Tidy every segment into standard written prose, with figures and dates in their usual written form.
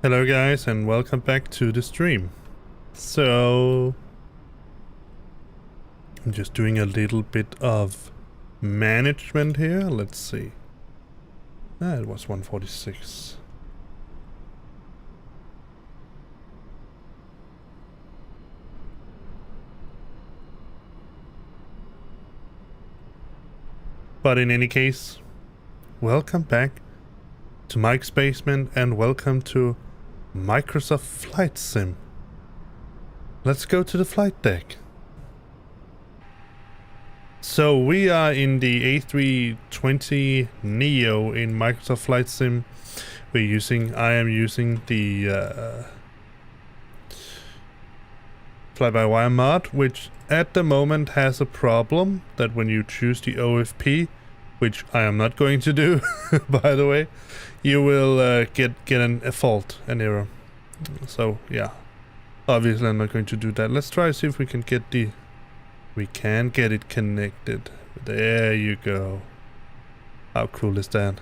Hello guys and welcome back to the stream. So I'm just doing a little bit of management here. Let's see. It was 146. But in any case, welcome back to Mike's Basement and welcome to Microsoft Flight Sim. Let's go to the flight deck. So we are in the A320 Neo in Microsoft Flight Sim. I am using the FlyByWire mod, which at the moment has a problem that when you choose the OFP, which I am not going to do, by the way, you will get a fault, an error. So yeah, obviously I'm not going to do that. Let's try to see if we can get it connected. There you go. How cool is that?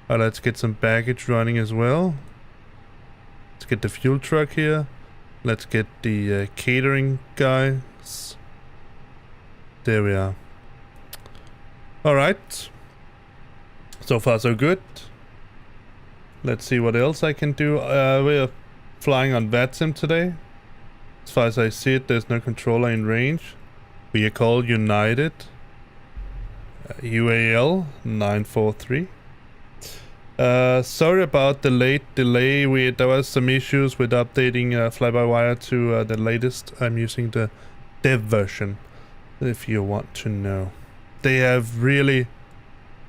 Let's get some baggage running as well. Let's get the fuel truck here. Let's get the catering guys. There we are. Alright. So far so good. Let's see what else I can do. We are flying on VATSIM today. As far as I see it, there's no controller in range. We are called United. UAL 943. Sorry about the late delay. There was some issues with updating FlyByWire to the latest. I'm using the dev version, if you want to know. They have really,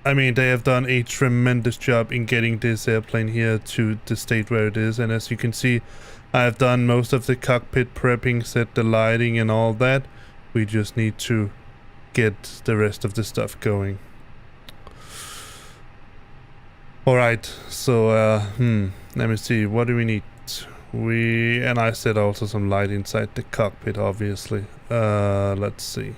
they have done a tremendous job in getting this airplane here to the state where it is. And as you can see, I have done most of the cockpit prepping, set the lighting and all that. We just need to get the rest of the stuff going. Alright, so let me see, what do we need? And I set also some light inside the cockpit, obviously. Let's see.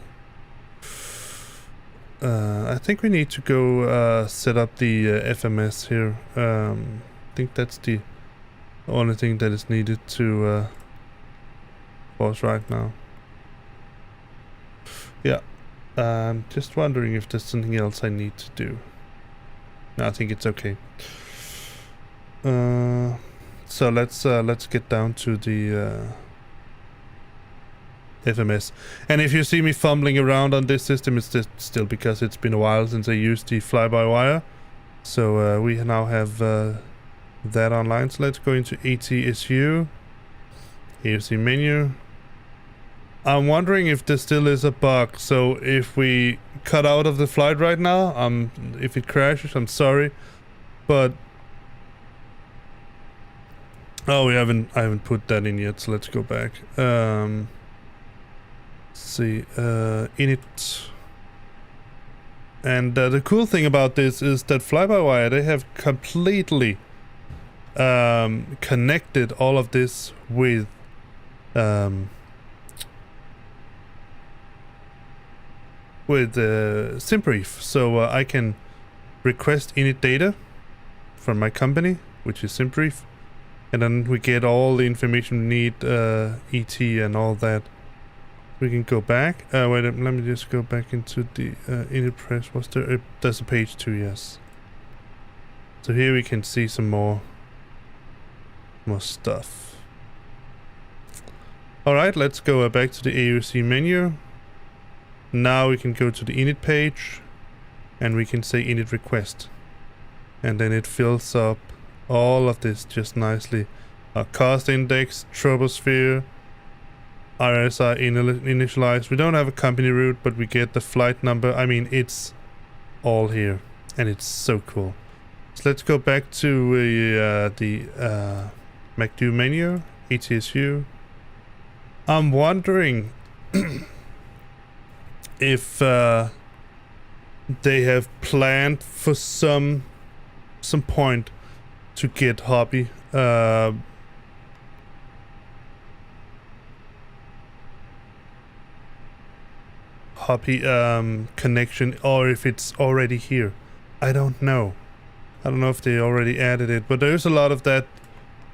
I think we need to go set up the FMS here. I think that's the only thing that is needed to for us right now. Yeah, I'm just wondering if there's something else I need to do. No, I think it's okay. So let's get down to the FMS. And if you see me fumbling around on this system, it's just still because it's been a while since I used the FlyByWire. So we now have that online. So let's go into ATSU. Here's the menu. I'm wondering if there still is a bug. So if we cut out of the flight right now, if it crashes, I'm sorry, but I haven't put that in yet. So let's go back. Let's see, init. And the cool thing about this is that FlyByWire, they have completely connected all of this with SimBrief, so I can request init data from my company, which is SimBrief, and then we get all the information we need, ET and all that. We can go back. Wait, let me just go back into the init press. Was there? There's a page 2, yes. So here we can see some more stuff. All right, let's go back to the AUC menu. Now we can go to the init page and we can say init request, and then it fills up all of this just nicely. Our cost index, troposphere, RSI initialized. We don't have a company route, but we get the flight number. It's all here and it's so cool. So let's go back to the MacDo menu, ATSU. I'm wondering if they have planned for some point to get hobby connection, or if it's already here. I don't know if they already added it, but there's a lot of that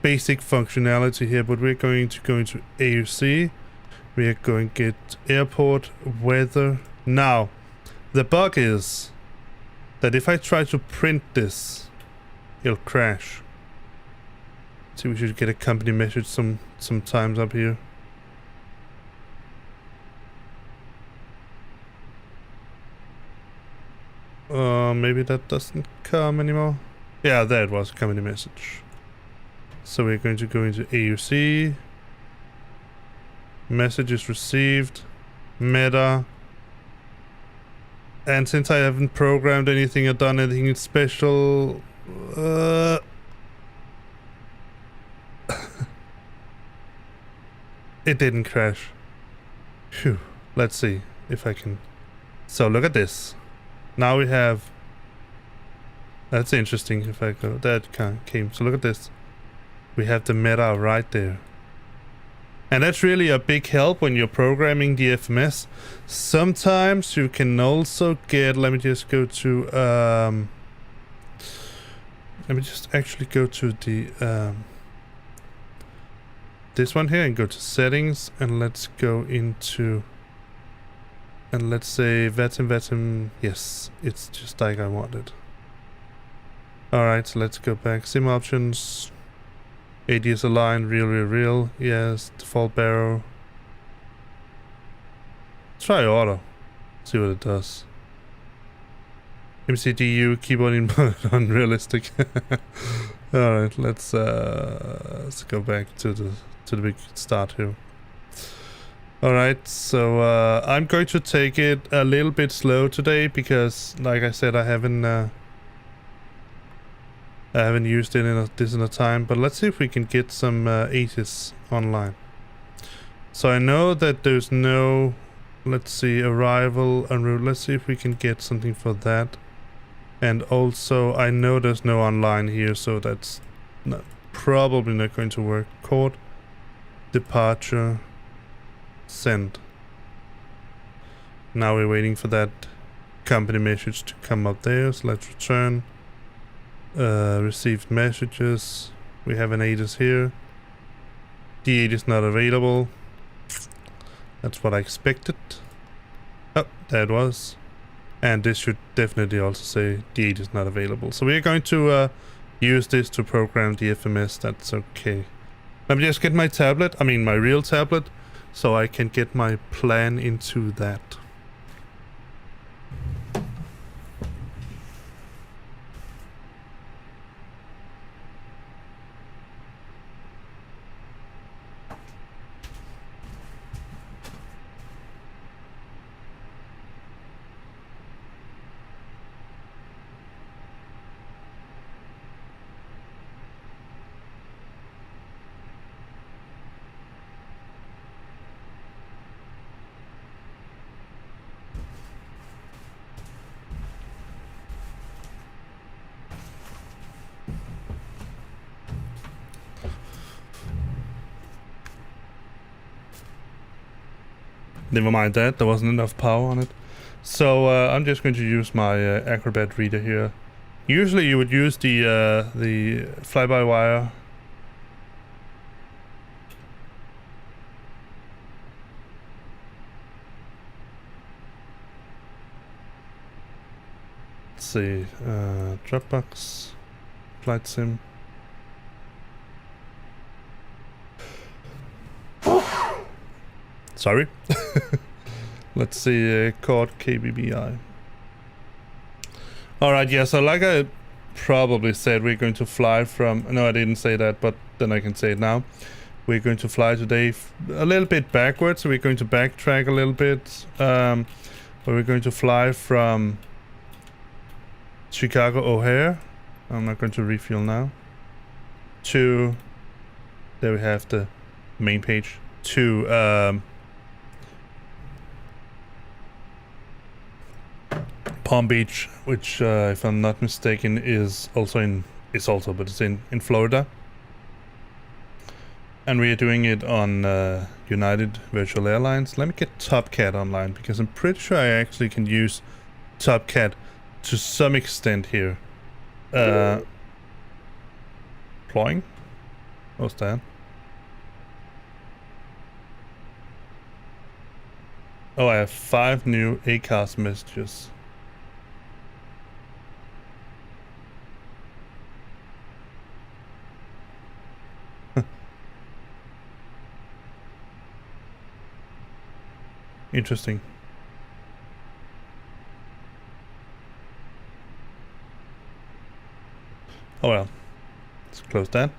basic functionality here, but we're going to go into AUC. We are going to get airport weather. Now, the bug is that if I try to print this, it'll crash. So we should get a company message sometimes up here. Maybe that doesn't come anymore. Yeah, there it was, company message. So we're going to go into AUC. Messages received. Meta. And since I haven't programmed anything or done anything special, it didn't crash. Phew. Let's see if I can. So look at this. Now we have. That's interesting. If I go, that came. So look at this. We have the meta right there. And that's really a big help when you're programming the FMS. Sometimes you can also get, let me just go to, let me just actually go to the, this one here and go to settings, and let's go into, and let's say VATSIM, yes, it's just like I wanted. Alright, so let's go back, sim options. ADS align, real, yes, default barrow. Try auto, see what it does. MCDU, keyboard input, unrealistic. Alright, let's go back to the big start here. Alright, so I'm going to take it a little bit slow today because, like I said, I haven't used it in a time, but let's see if we can get some 80s online. So I know that there's no, let's see, arrival en route. Let's see if we can get something for that. And also I know there's no online here, so that's probably not going to work. Court, departure, send. Now we're waiting for that company message to come up there, so let's return. Received messages. We have an ATIS here. The ATIS not available. That's what I expected. Oh, there it was. And this should definitely also say the ATIS not available. So we're going to use this to program the FMS. That's okay. Let me just get my tablet, I mean my real tablet, so I can get my plan into that. Never mind that, there wasn't enough power on it. So I'm just going to use my Acrobat reader here. Usually you would use the FlyByWire. Let's see, Dropbox, FlightSim. Sorry. Let's see, code KBBI. Alright, yeah, so like I probably said, we're going to fly from... No, I didn't say that, but then I can say it now. We're going to fly today a little bit backwards, so we're going to backtrack a little bit. But we're going to fly from Chicago O'Hare. I'm not going to refuel now. To... There we have the main page. To... Palm Beach, which if I'm not mistaken is also but it's in Florida, and we are doing it on United Virtual Airlines. Let me get TopCat online because I'm pretty sure I actually can use TopCat to some extent here. Deploying. What's that? Oh, I have 5 new ACAS messages. Interesting. Oh well, let's close that.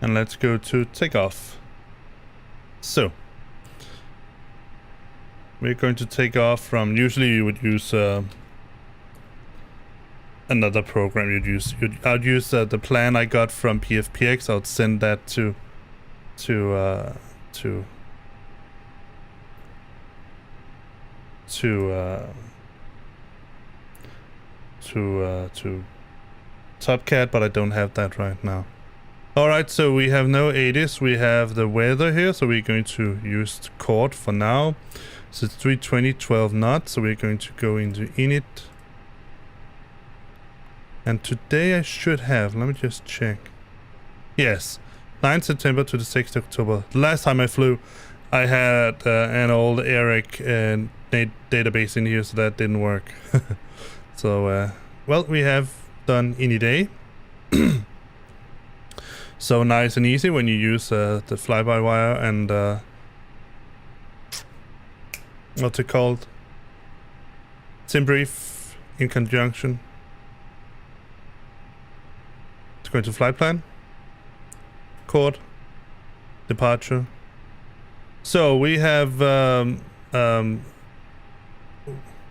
And let's go to Takeoff. So, we're going to take off from, usually you would use another program you'd use. I'd use the plan I got from PFPX. I would send that to Topcat, but I don't have that right now. Alright, so we have no 80s, we have the weather here, so we're going to use the chord for now. So it's 320, 12 knots, so we're going to go into init. And today I should have, let me just check. Yes, 9th September to the 6th October. The last time I flew, I had an old Eric database in here, so that didn't work. So, well, we have done any day. So nice and easy when you use the fly-by-wire and what's it called? SimBrief in conjunction. It's going to flight plan, chord, departure. So we have wow,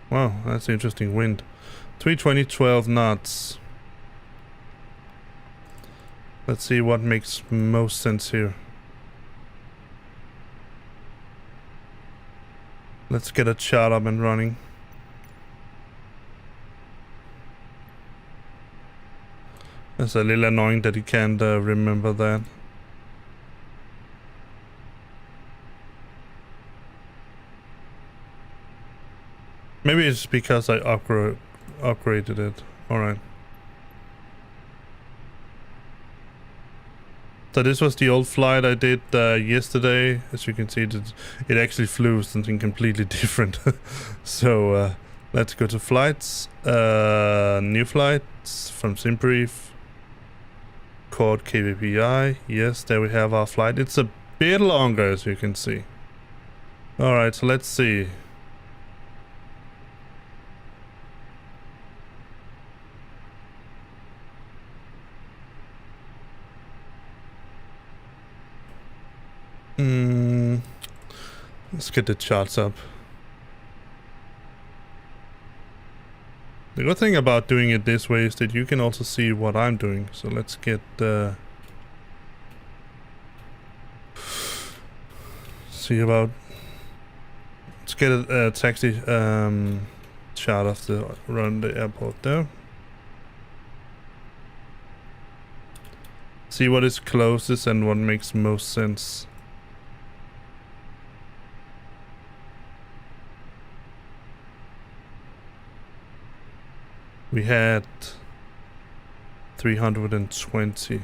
that's interesting wind. 320, 12 knots. Let's see what makes most sense here. Let's get a chart up and running. It's a little annoying that you can't remember that. Maybe it's because I upgraded it. Alright. So this was the old flight I did yesterday. As you can see, it actually flew something completely different. So let's go to flights. New flights from SimBrief. Chord KVPI. Yes, there we have our flight. It's a bit longer, as you can see. Alright, so let's see. Let's get the charts up. The good thing about doing it this way is that you can also see what I'm doing. So let's get let's get a taxi chart of around the airport there. See what is closest and what makes most sense. We had 320.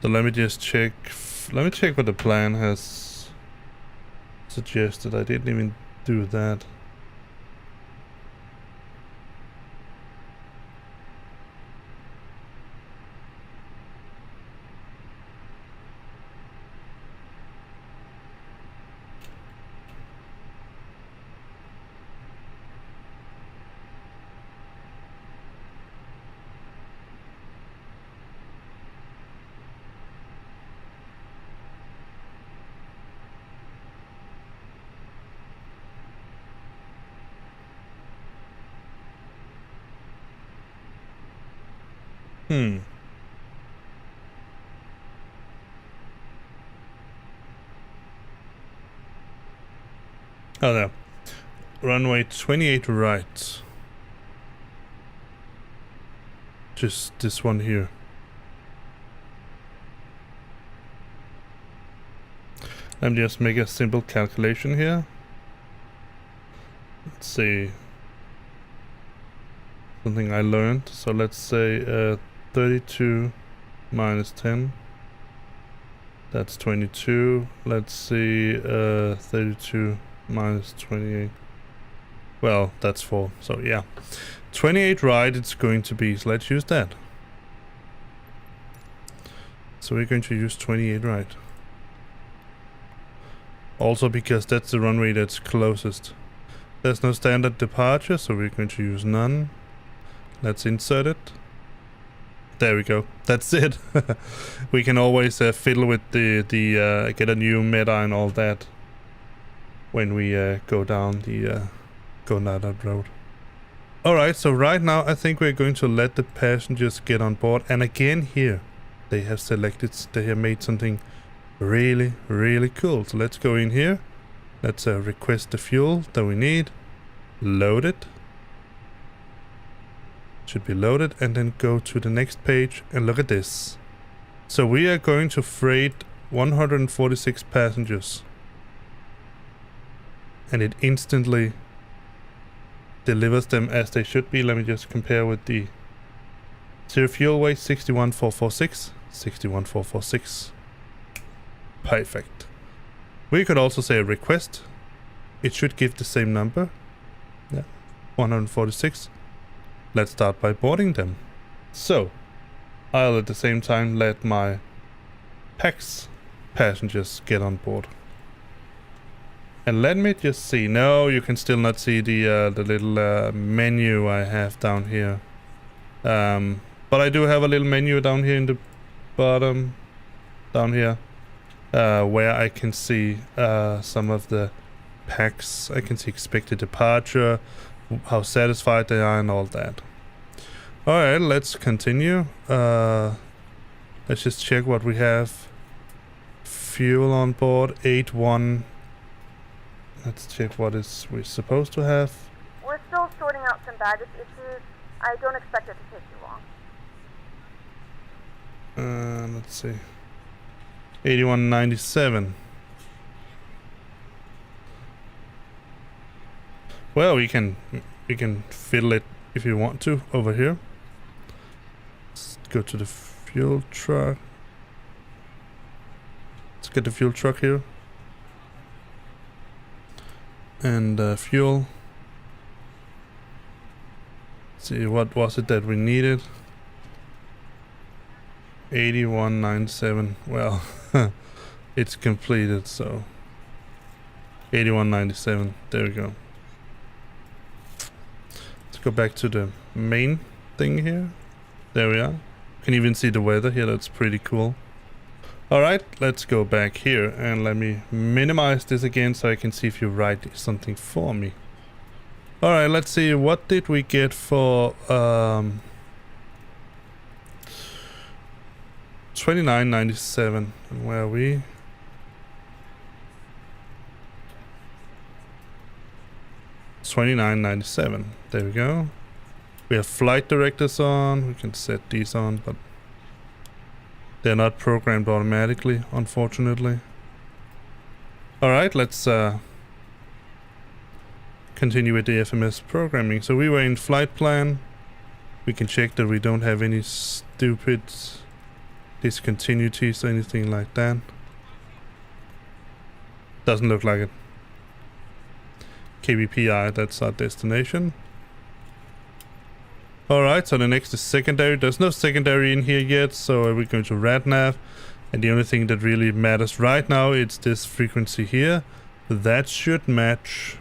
So let me just check. Let me check what the plan has suggested. I didn't even do that. Oh, there. Runway 28 right. just this one here. Let me just make a simple calculation here. Let's see. Something I learned. So let's say 32 minus 10. That's 22. Let's see, 32 minus 28. Well, that's 4. So yeah, 28 right it's going to be. So let's use that. So we're going to use 28 right. Also because that's the runway that's closest. There's no standard departure, so we're going to use none. Let's insert it. There we go. That's it. We can always fiddle with the get a new meta and all that when we go down that road. Alright, so right now I think we're going to let the passengers get on board. And again here, they have made something really, really cool. So let's go in here. Let's request the fuel that we need. Load it. Should be loaded, and then go to the next page and look at this. So we are going to freight 146 passengers. And it instantly delivers them as they should be. Let me just compare with the zero fuel weight, 61446. 61446. Perfect. We could also say a request. It should give the same number. Yeah, 146. Let's start by boarding them. So, I'll at the same time let my PAX passengers get on board. And let me just see. No, you can still not see the little menu I have down here. But I do have a little menu down here in the bottom, down here, where I can see some of the PAX. I can see expected departure, how satisfied they are, and all that. Alright, let's continue. Let's just check what we have. Fuel on board, 81. Let's check what we're supposed to have. We're still sorting out some baggage issues. I don't expect it to take too long. Let's see. 8197. Well, we can fiddle it if you want to over here. Let's go to the fuel truck. Let's get the fuel truck here. And fuel. Let's see, what was it that we needed? 8197. Well, it's completed, so 8197. There we go. Let's go back to the main thing here. There we are. You can even see the weather here. That's pretty cool. Alright, let's go back here and let me minimize this again so I can see if you write something for me. Alright, let's see. What did we get for 2997? And where are we? $29.97. There we go. We have flight directors on. We can set these on, but they're not programmed automatically, unfortunately. Alright, let's continue with the FMS programming. So we were in flight plan. We can check that we don't have any stupid discontinuities or anything like that. Doesn't look like it. KBPI, that's our destination. Alright, so the next is secondary. There's no secondary in here yet, so we're going to RadNav. And the only thing that really matters right now is this frequency here. That should match.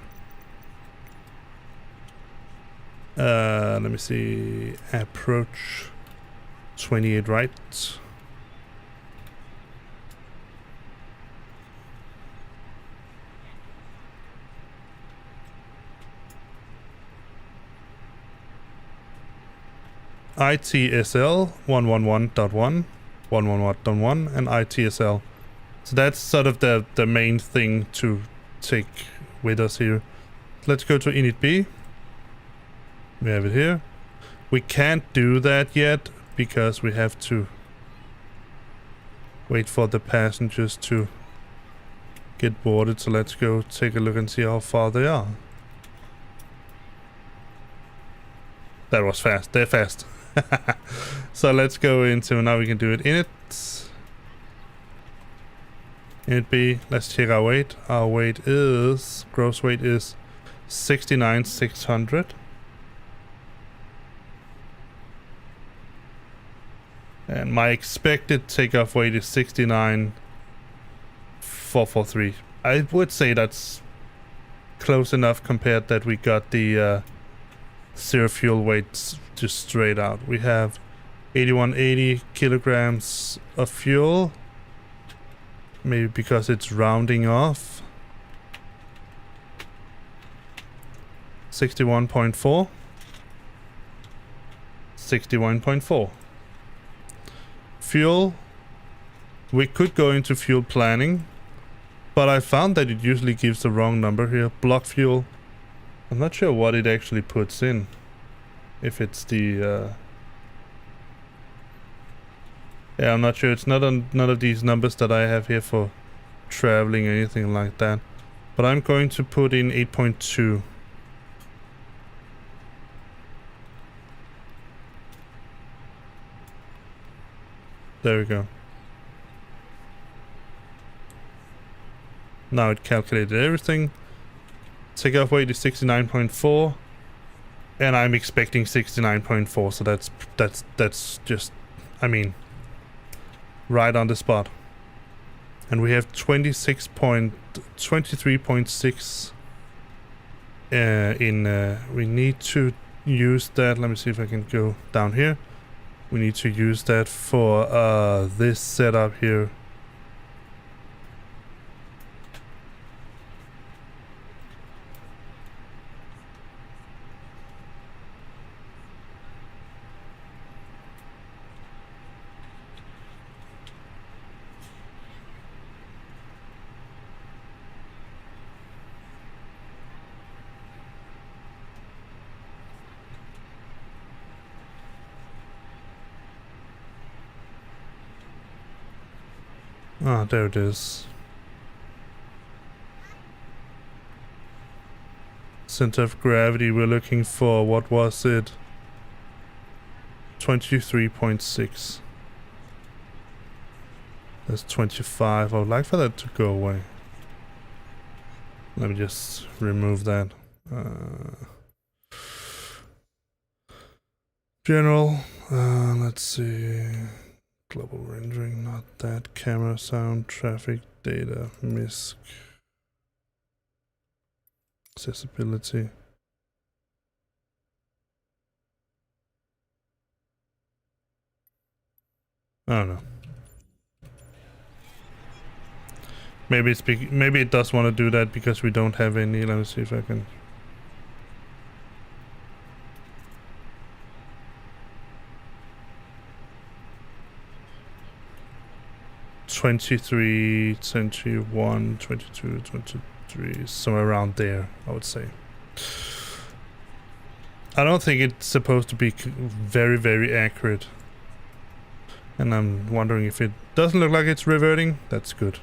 Let me see. Approach 28 right. ITSL 111.1, 111.1, and ITSL. So that's sort of the main thing to take with us here. Let's go to init B. We have it here. We can't do that yet because we have to wait for the passengers to get boarded. So let's go take a look and see how far they are. That was fast. They're fast. So let's go into, now we can do it in it. Init B, let's check our weight. Our weight is, gross weight is 69,600. And my expected takeoff weight is 69,443. I would say that's close enough compared that we got the zero fuel weights just straight out. We have 8180 kilograms of fuel. Maybe because it's rounding off. 61.4. 61.4. Fuel. We could go into fuel planning, but I found that it usually gives the wrong number here. Block fuel. I'm not sure what it actually puts in. If it's the yeah, I'm not sure. It's not on none of these numbers that I have here for traveling or anything like that. But I'm going to put in 8.2. There we go. Now it calculated everything. Takeoff weight is 69.4. And I'm expecting 69.4, so that's just, I mean, right on the spot. And we have 23.6 in we need to use that. Let me see if I can go down here. We need to use that for this setup here. Ah, there it is. Center of gravity, we're looking for, what was it? 23.6. That's 25. I would like for that to go away. Let me just remove that. General, let's see. Global rendering, not that. Camera, sound, traffic, data, MISC. Accessibility. I don't know. Maybe it's maybe it does want to do that because we don't have any. Let me see if I can. (23, 21, 22, 23), somewhere around there, I would say. I don't think it's supposed to be very, very accurate. And I'm wondering if it doesn't look like it's reverting. That's good.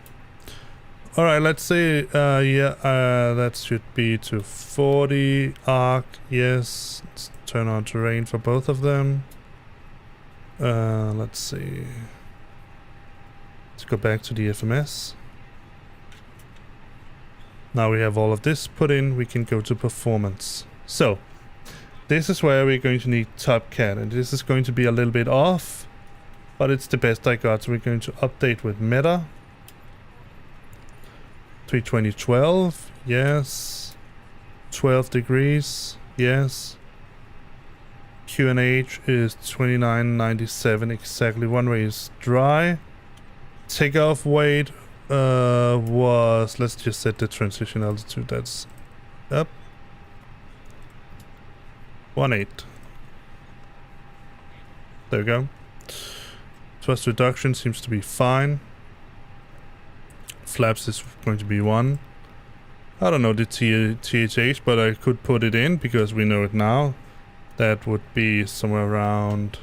Alright, let's say, that should be to 40. Arc, yes. Let's turn on terrain for both of them. Let's see. Let's go back to the FMS. Now we have all of this put in, we can go to performance. So, this is where we're going to need TopCat, and this is going to be a little bit off, but it's the best I got. So we're going to update with Meta. 32012, yes. 12 degrees, yes. QNH is 2997 exactly. One way is dry. Takeoff weight was, let's just set the transition altitude, that's up. 18. There we go. Thrust reduction seems to be fine. Flaps is going to be 1. I don't know the THH, but I could put it in because we know it now. That would be somewhere around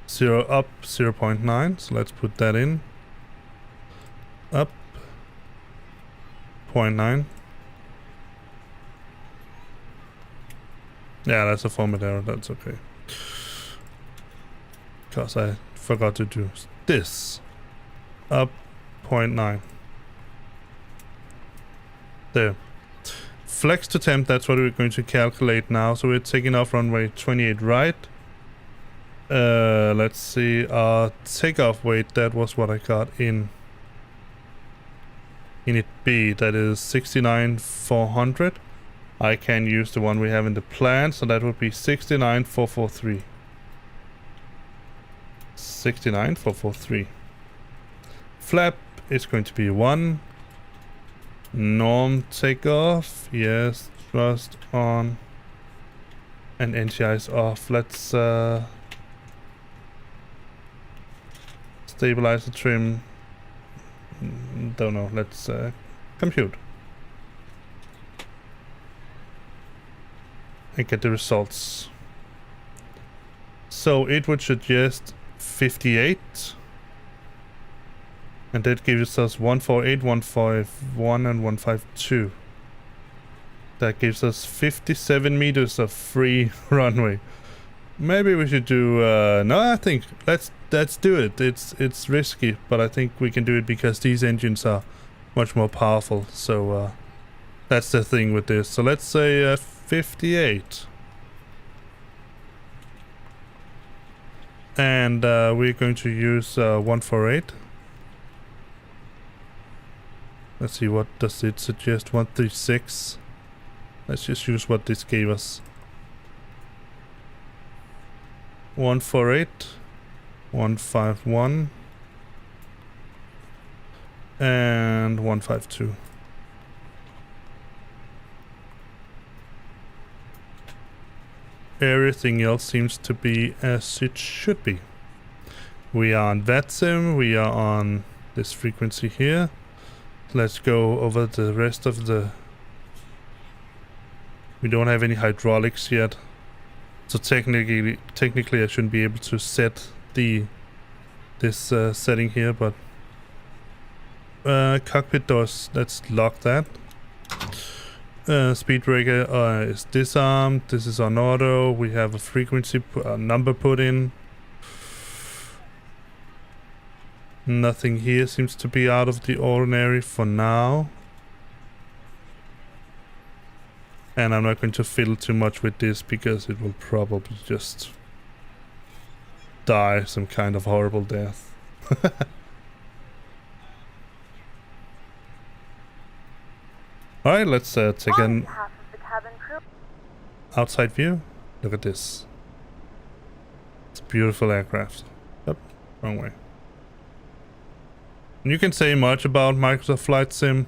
0 up 0.9. So let's put that in. Up 0.9. Yeah, that's a format error. That's okay. Because I forgot to do this. Up 0.9. There. Flex to temp, that's what we're going to calculate now. So we're taking off runway 28 right. Let's see. Takeoff weight, that was what I got in it B. That is 69,400. I can use the one we have in the plan, so that would be 69,443. 69,443. Flap is going to be 1. Norm takeoff, yes, thrust on, and NTI is off. Let's stabilize the trim. Don't know. Let's compute and get the results. So it would suggest 58. And that gives us 148, 151, and 152. That gives us 57 meters of free runway. Maybe we should do... no, I think let's do it. It's risky, but I think we can do it because these engines are much more powerful. So that's the thing with this. So let's say 58. And we're going to use 148. Let's see, what does it suggest? 136. Let's just use what this gave us. 148, 151, and 152. Everything else seems to be as it should be. We are on VATSIM, we are on this frequency here. Let's go over the rest of the... We don't have any hydraulics yet. So technically I shouldn't be able to set this setting here, but... cockpit doors, let's lock that. Speed breaker is disarmed. This is on auto. We have a frequency number put in. Nothing here seems to be out of the ordinary for now. And I'm not going to fiddle too much with this because it will probably just die some kind of horrible death. Alright, let's take an outside view. Look at this. It's a beautiful aircraft. Yep, wrong way. And you can say much about Microsoft Flight Sim,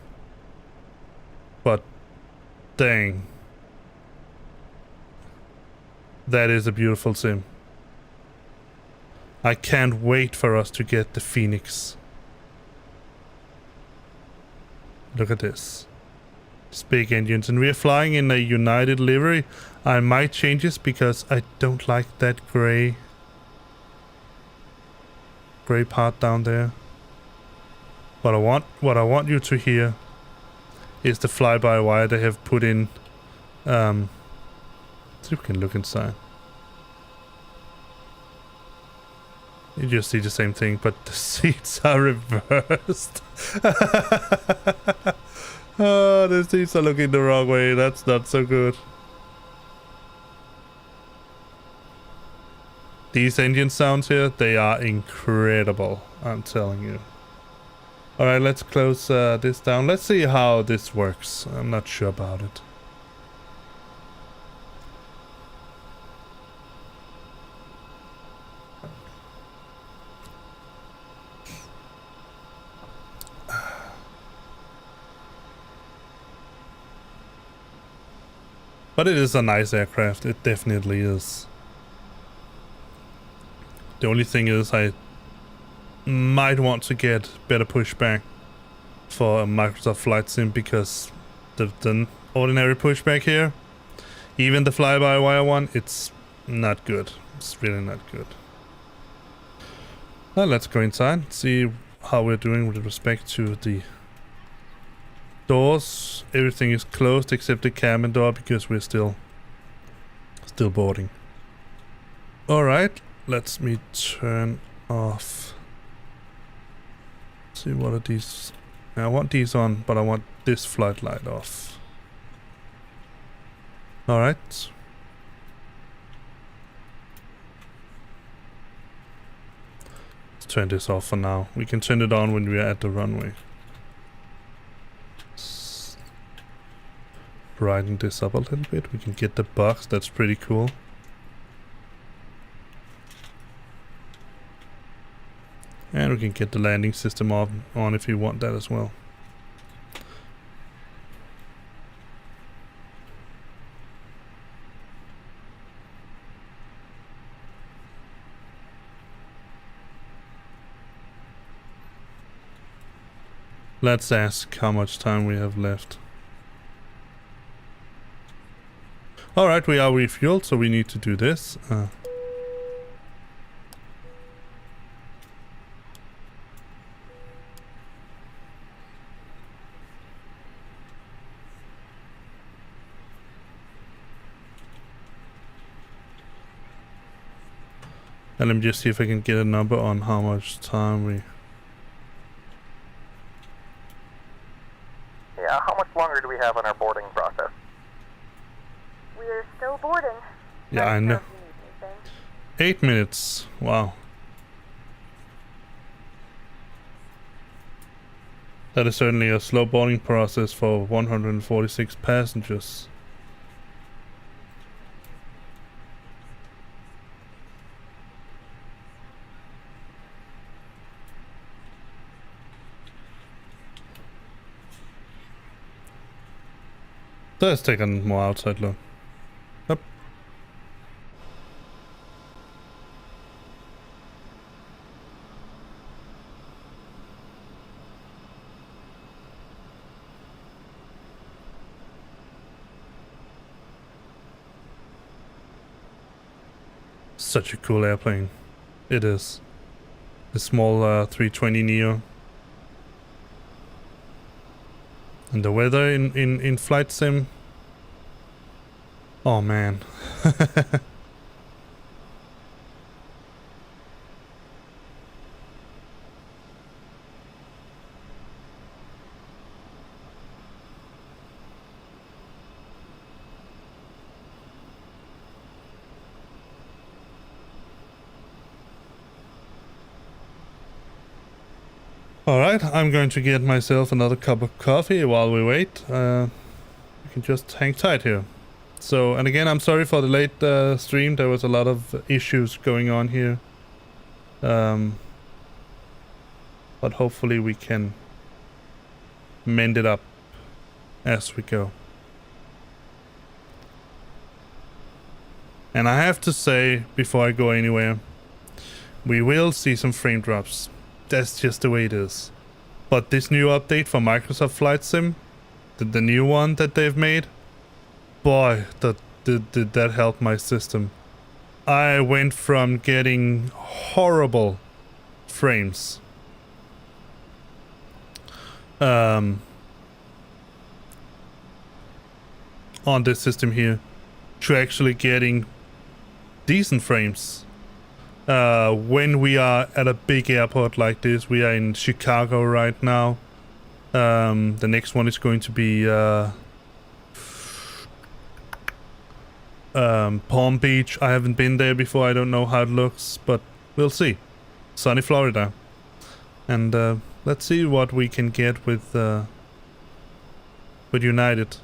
but dang, that is a beautiful sim. I can't wait for us to get the Phoenix. Look at this. It's big engines, and we are flying in a United livery. I might change this because I don't like that gray part down there. What I want you to hear is the fly-by-wire they have put in. See if we can look inside. You just see the same thing, but the seats are reversed. Oh, the seats are looking the wrong way. That's not so good. These engine sounds here, they are incredible, I'm telling you. Alright, let's close this down. Let's see how this works. I'm not sure about it. But it is a nice aircraft, it definitely is. The only thing is I might want to get better pushback for a Microsoft Flight Sim because the ordinary pushback here Even the fly-by-wire one, it's not good. It's really not good. Well, let's go inside, see how we're doing with respect to the doors. Everything is closed except the cabin door because we're still boarding. Alright, let me turn off. See, what are these? I want these on, but I want this flight light off. Alright. Let's turn this off for now. We can turn it on when we are at the runway. Brighten this up a little bit. We can get the box. That's pretty cool. And we can get the landing system on if you want that as well. Let's ask how much time we have left. Alright, we are refueled, so we need to do this. And let me just see if I can get a number on how much time we... Yeah, how much longer do we have on our boarding process? We're still boarding. Yeah, I know. 8 minutes. Wow. That is certainly a slow boarding process for 146 passengers. Let's take a more outside look. Yep. Such a cool airplane. It is. The small 320neo. And the weather in flight sim. Oh man. Alright, I'm going to get myself another cup of coffee while we wait. We can just hang tight here. So, and again, I'm sorry for the late stream. There was a lot of issues going on here. But hopefully we can mend it up as we go. And I have to say, before I go anywhere, we will see some frame drops. That's just the way it is. But this new update for Microsoft Flight Sim, the new one that they've made, boy, did that help my system. I went from getting horrible frames on this system here to actually getting decent frames. When we are at a big airport like this, we are in Chicago right now. The next one is going to be Palm Beach. I haven't been there before. I don't know how it looks, but we'll see. Sunny Florida. And let's see what we can get with United.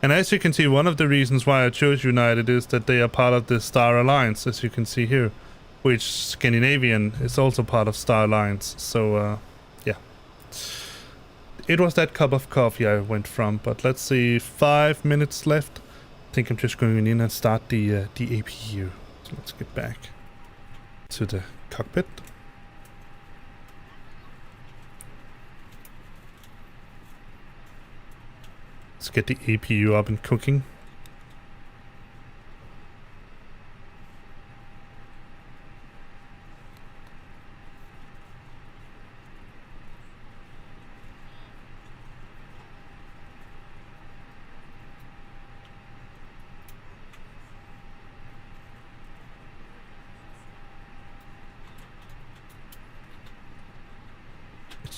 And as you can see, one of the reasons why I chose United is that they are part of the Star Alliance, as you can see here, which Scandinavian is also part of Star Alliance. So, yeah. It was that cup of coffee I went from, but let's see, 5 minutes left. I think I'm just going in and start the APU. So let's get back to the cockpit. Let's get the APU up and cooking.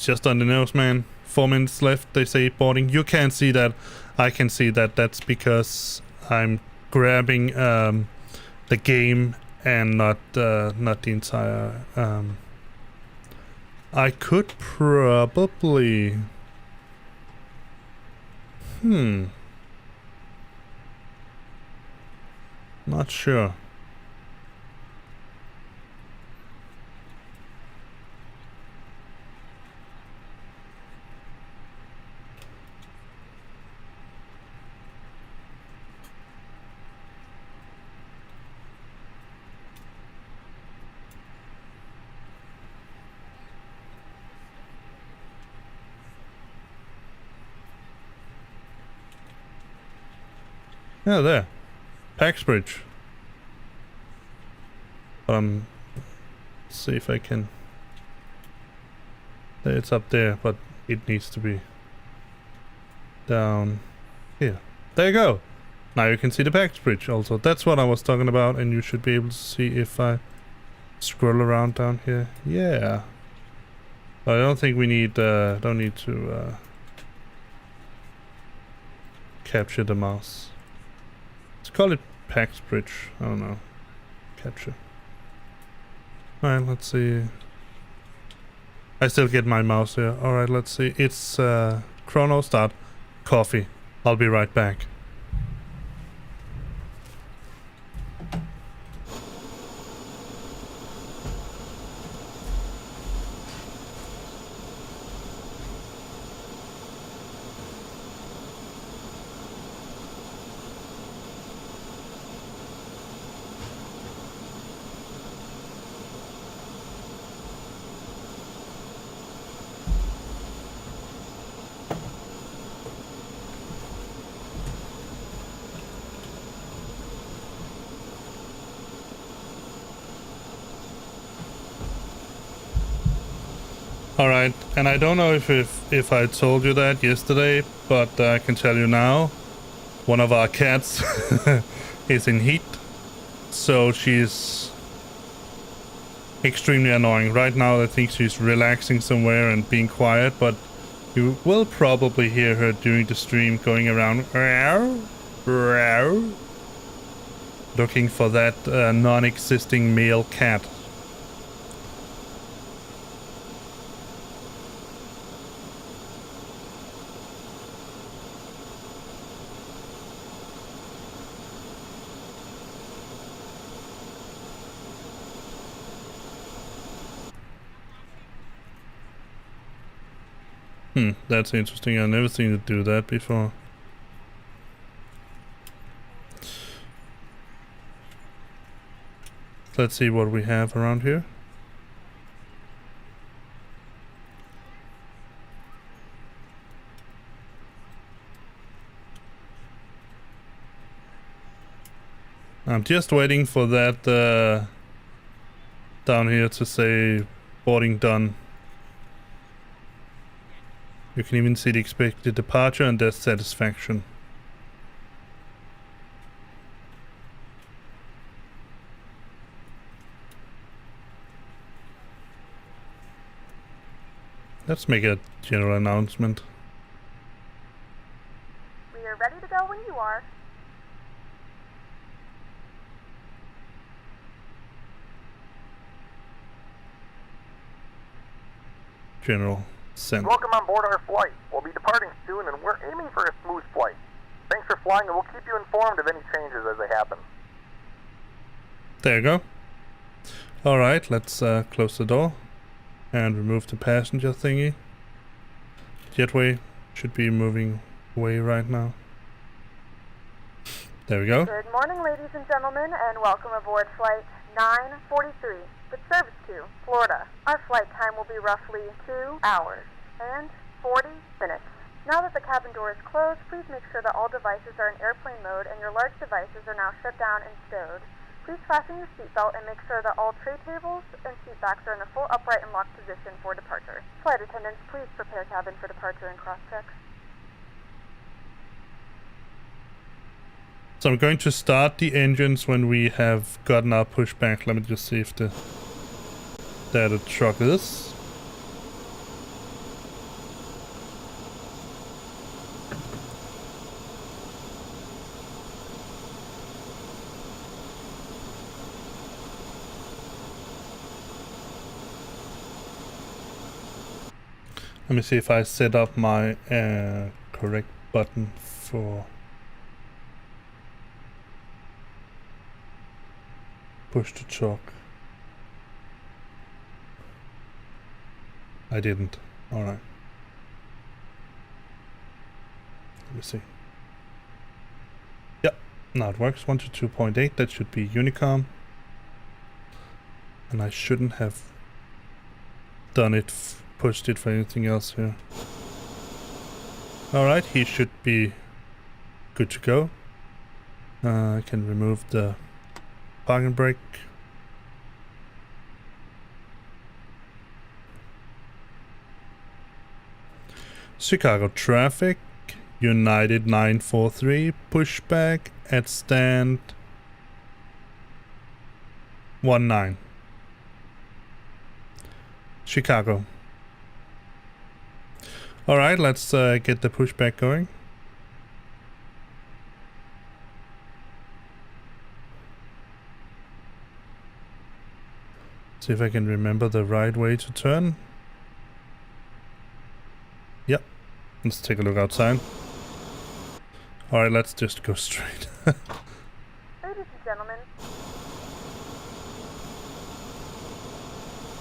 It's just on the nose, man. 4 minutes left, they say boarding. You can't see that. I can see that. That's because I'm grabbing the game and not the entire... I could probably... Not sure. Yeah, there. Paxbridge. See if I can... It's up there, but it needs to be down here. There you go. Now you can see the Paxbridge also. That's what I was talking about, and you should be able to see if I scroll around down here. Yeah. But I don't think we need, don't need to capture the mouse. Let's call it Paxbridge. I don't know. Capture. Alright, let's see. I still get my mouse here. Alright, let's see. It's chrono start. Coffee. I'll be right back. Alright, and I don't know if I told you that yesterday, but I can tell you now. One of our cats is in heat, so she's extremely annoying. Right now I think she's relaxing somewhere and being quiet, but you will probably hear her during the stream going around looking for that non-existing male cat. That's interesting. I've never seen it do that before. Let's see what we have around here. I'm just waiting for that down here to say boarding done. You can even see the expected departure and their satisfaction. Let's make a general announcement. We are ready to go when you are. General sent. Welcome on board our flight. We'll be departing soon, and we're aiming for a smooth flight. Thanks for flying, and we'll keep you informed of any changes as they happen. There you go. Alright, let's close the door and remove the passenger thingy. Jetway should be moving away right now. There we go. Good morning, ladies and gentlemen, and welcome aboard Flight 943 with service to Florida. Our flight time will be roughly 2 hours and 40 minutes. Now that the cabin door is closed, please make sure that all devices are in airplane mode and your large devices are now shut down and stowed. Please fasten your seatbelt and make sure that all tray tables and seat backs are in a full upright and locked position for departure. Flight attendants, please prepare cabin for departure and cross-check. So I'm going to start the engines when we have gotten our pushback. Let me just see if there the truck is. Let me see if I set up my correct button for push to talk. I didn't. Alright. Let me see. Yep, now it works. 122.8, that should be Unicom. And I shouldn't have done it, pushed it for anything else here. Alright, he should be good to go. I can remove the parking brake. Chicago traffic, United 943, pushback at stand 19. Chicago. Alright, let's get the pushback going. See if I can remember the right way to turn. Yep. Let's take a look outside. Alright, let's just go straight. Ladies and gentlemen.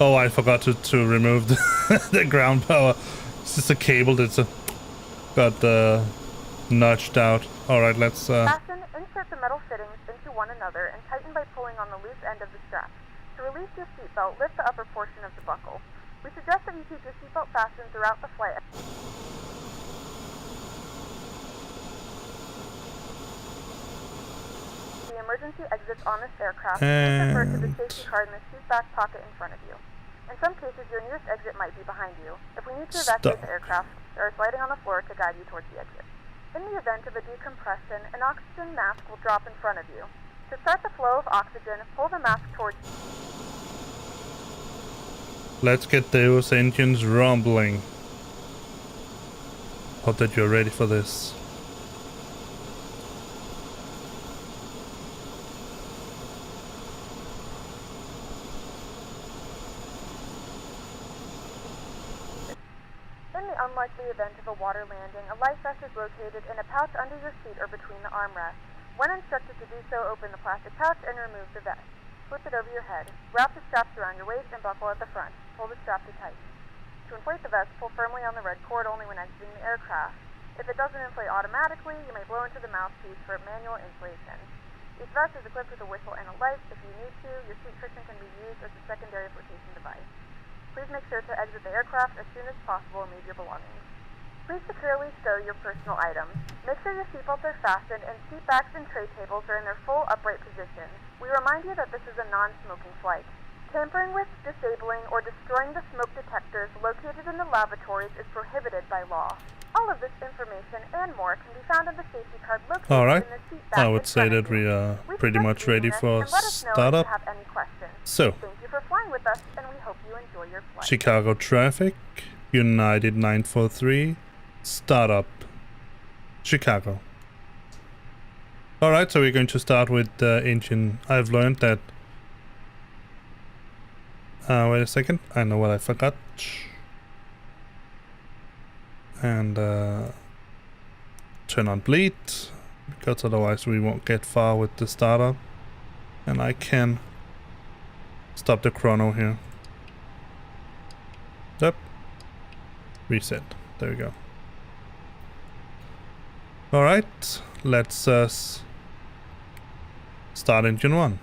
Oh, I forgot to remove the ground power. It's just a cable that's got notched out. Alright, let's... Fasten, insert the metal fittings into one another and tighten by pulling on the loose end of the strap. To release your seatbelt, lift the upper portion of the buckle. We suggest that you keep your seatbelt fastened throughout the flight. The emergency exits on this aircraft, please refer to the safety card in the seat back pocket in front of you. In some cases, your nearest exit might be behind you. If we need to evacuate the aircraft, there is lighting on the floor to guide you towards the exit. In the event of a decompression, an oxygen mask will drop in front of you. To start the flow of oxygen, pull the mask towards you. Let's get those engines rumbling. Hope that you're ready for this. In the unlikely event of a water landing, a life vest is located in a pouch under your seat or between the armrests. When instructed to do so, open the plastic pouch and remove the vest. Flip it over your head. Wrap the straps around your waist and buckle at the front. Pull the strap to tighten. To inflate the vest, pull firmly on the red cord only when exiting the aircraft. If it doesn't inflate automatically, you may blow into the mouthpiece for manual inflation. Each vest is equipped with a whistle and a light. If you need to, your seat cushion can be used as a secondary flotation device. Please make sure to exit the aircraft as soon as possible and leave your belongings. Please securely stow your personal items. Make sure your seatbelts are fastened and seat backs and tray tables are in their full upright positions. We remind you that this is a non-smoking flight. Tampering with, disabling, or destroying the smoke detectors located in the lavatories is prohibited by law. All of this information and more can be found in the safety card located in the seat back. I would say that we are pretty much ready for startup. So, thank you for flying with us, and we hope you enjoy your flight. Chicago traffic, United 943, startup, Chicago. Alright, so we're going to start with the engine. I've learned that... wait a second, I know what I forgot. And turn on bleed, because otherwise we won't get far with the startup. And I can stop the chrono here. Yep. Reset. There we go. Alright, let's start engine 1.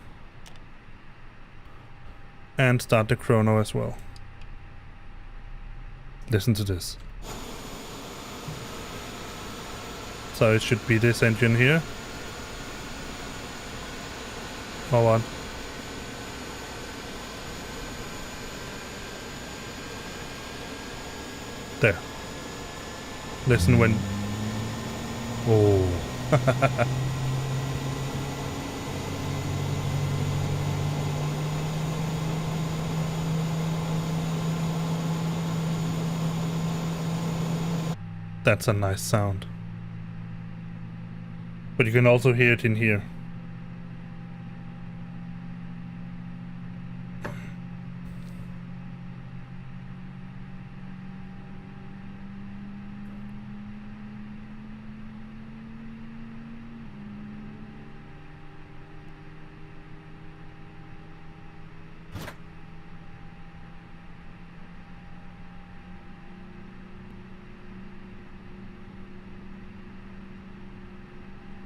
And start the chrono as well. Listen to this. So it should be this engine here. Hold on. There. Listen when... Oh. That's a nice sound. But you can also hear it in here.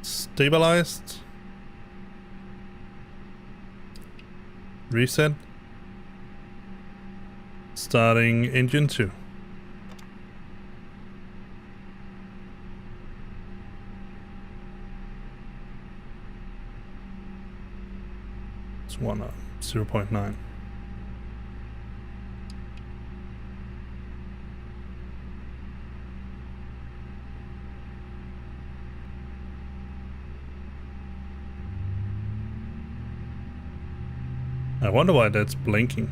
Stabilized. Reset. Starting engine 2. It's 0.9. I wonder why that's blinking.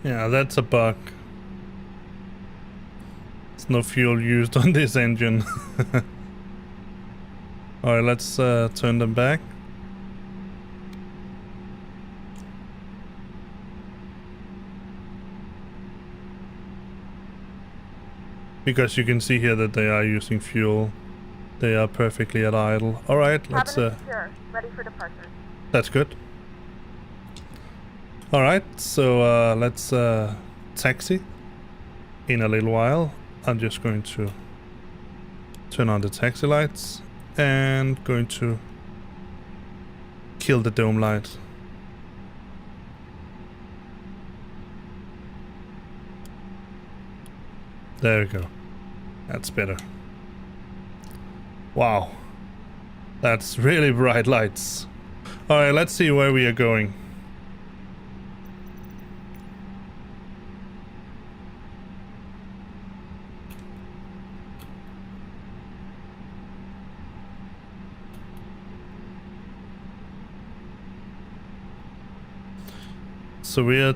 Yeah, that's a bug. There's no fuel used on this engine. Alright, let's turn them back. Because you can see here that they are using fuel. They are perfectly at idle. Alright, let's... secure. Ready for departure. That's good. Alright, so let's taxi in a little while. I'm just going to turn on the taxi lights and going to kill the dome light. There we go. That's better. Wow. That's really bright lights. Alright, let's see where we are going. So we are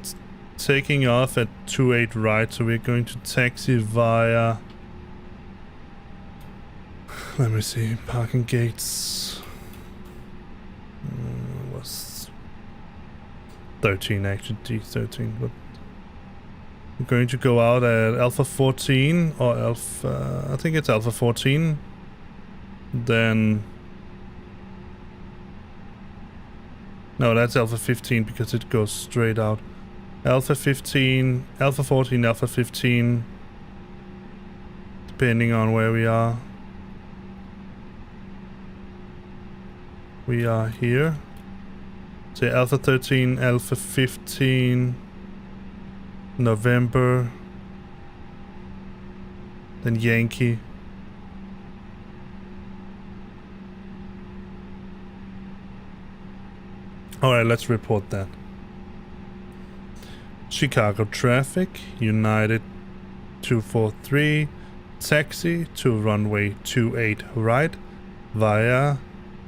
taking off at 28 right, so we're going to taxi via... Let me see, parking gates... was 13 actually, D13, but... We're going to go out at Alpha 14, or Alpha... I think it's Alpha 14. Then... No, that's Alpha 15 because it goes straight out. Alpha 15, Alpha 14, Alpha 15. Depending on where we are. We are here. Say Alpha 13, Alpha 15. November. Then Yankee. Alright, let's report that. Chicago traffic, United 243, taxi to runway 28 right via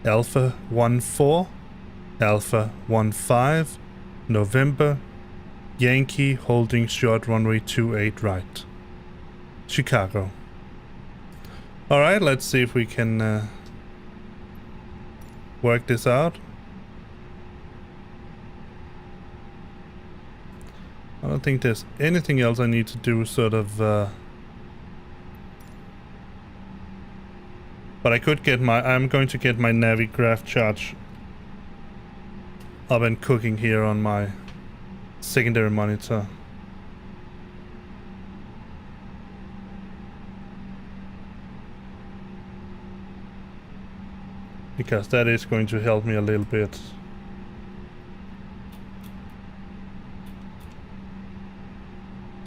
Alpha 14, Alpha 15, November, Yankee holding short runway 28 right. Chicago. Alright, let's see if we can work this out. I don't think there's anything else I need to do, sort of, but I could get I'm going to get my Navigraph charge up and cooking here on my secondary monitor. Because that is going to help me a little bit.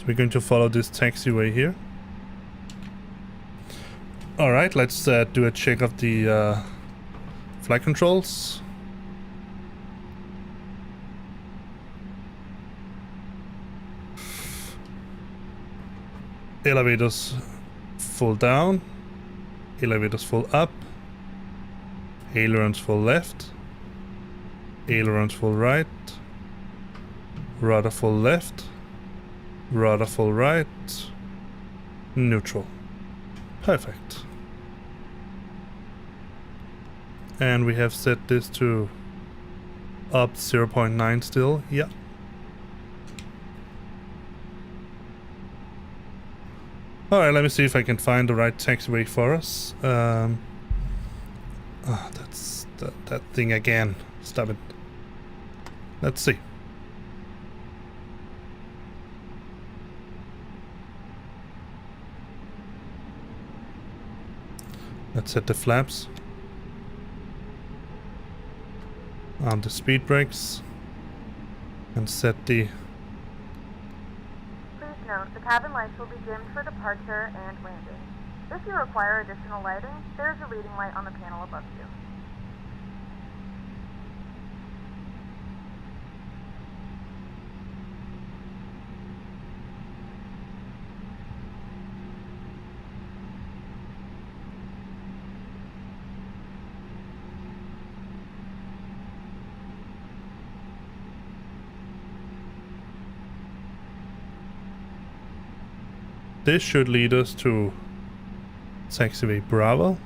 We're going to follow this taxiway here. Alright, let's do a check of the flight controls. Elevators full down. Elevators full up. Ailerons full left. Ailerons full right. Rudder full left. Rudder full right. Neutral. Perfect. And we have set this to up 0.9 still. Yeah. Alright, let me see if I can find the right taxiway for us. That's that thing again. Stop it. Let's see. Let's set the flaps on the speed brakes and set the... Please note, the cabin lights will be dimmed for departure and landing. If you require additional lighting, there is a reading light on the panel above you. This should lead us to taxiway Bravo.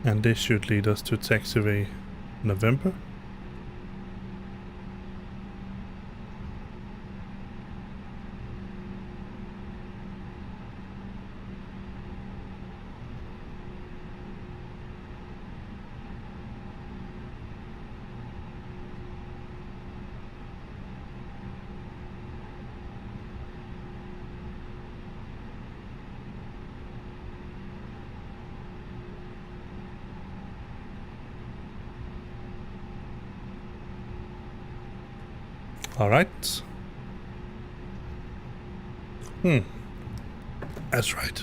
And this should lead us to taxiway November. All right. That's right.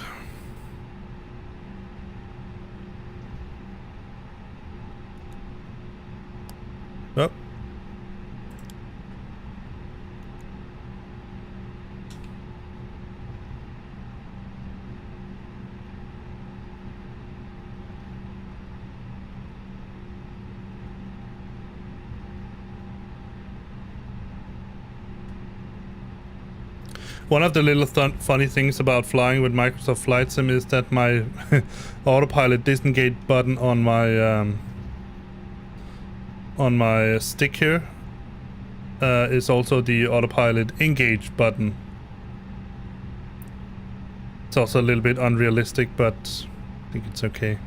Oh. One of the little funny things about flying with Microsoft Flight Sim is that my autopilot disengage button on my stick here is also the autopilot engage button. It's also a little bit unrealistic, but I think it's okay.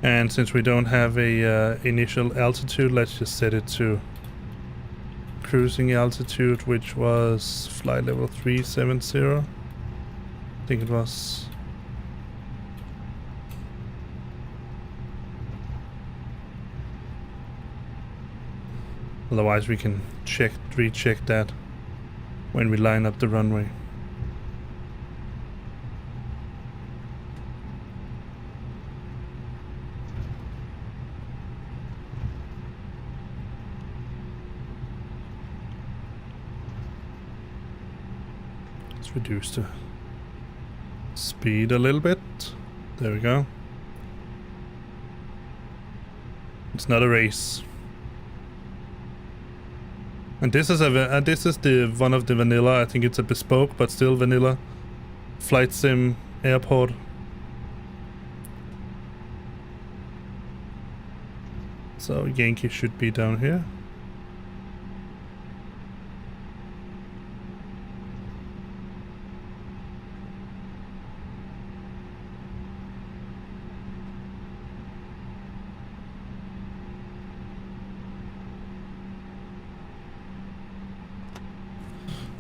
And since we don't have a initial altitude, let's just set it to cruising altitude, which was flight level 370. I think it was. Otherwise we can recheck that when we line up the runway. Reduce the speed a little bit. There we go. It's not a race. And this is the one of the vanilla. I think it's a bespoke, but still vanilla flight sim airport. So Yankee should be down here.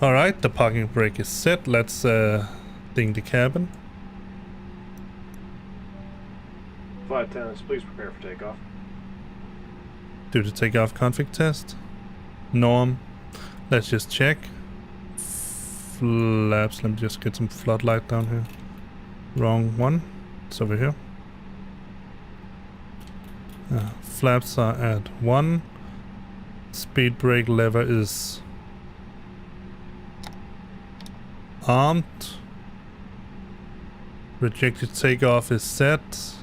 Alright, the parking brake is set. Let's ding the cabin. Flight attendants, please prepare for takeoff. Do the takeoff config test. Norm. Let's just check. Flaps, let me just get some floodlight down here. Wrong one. It's over here. Flaps are at 1. Speed brake lever is armed. Rejected takeoff is set.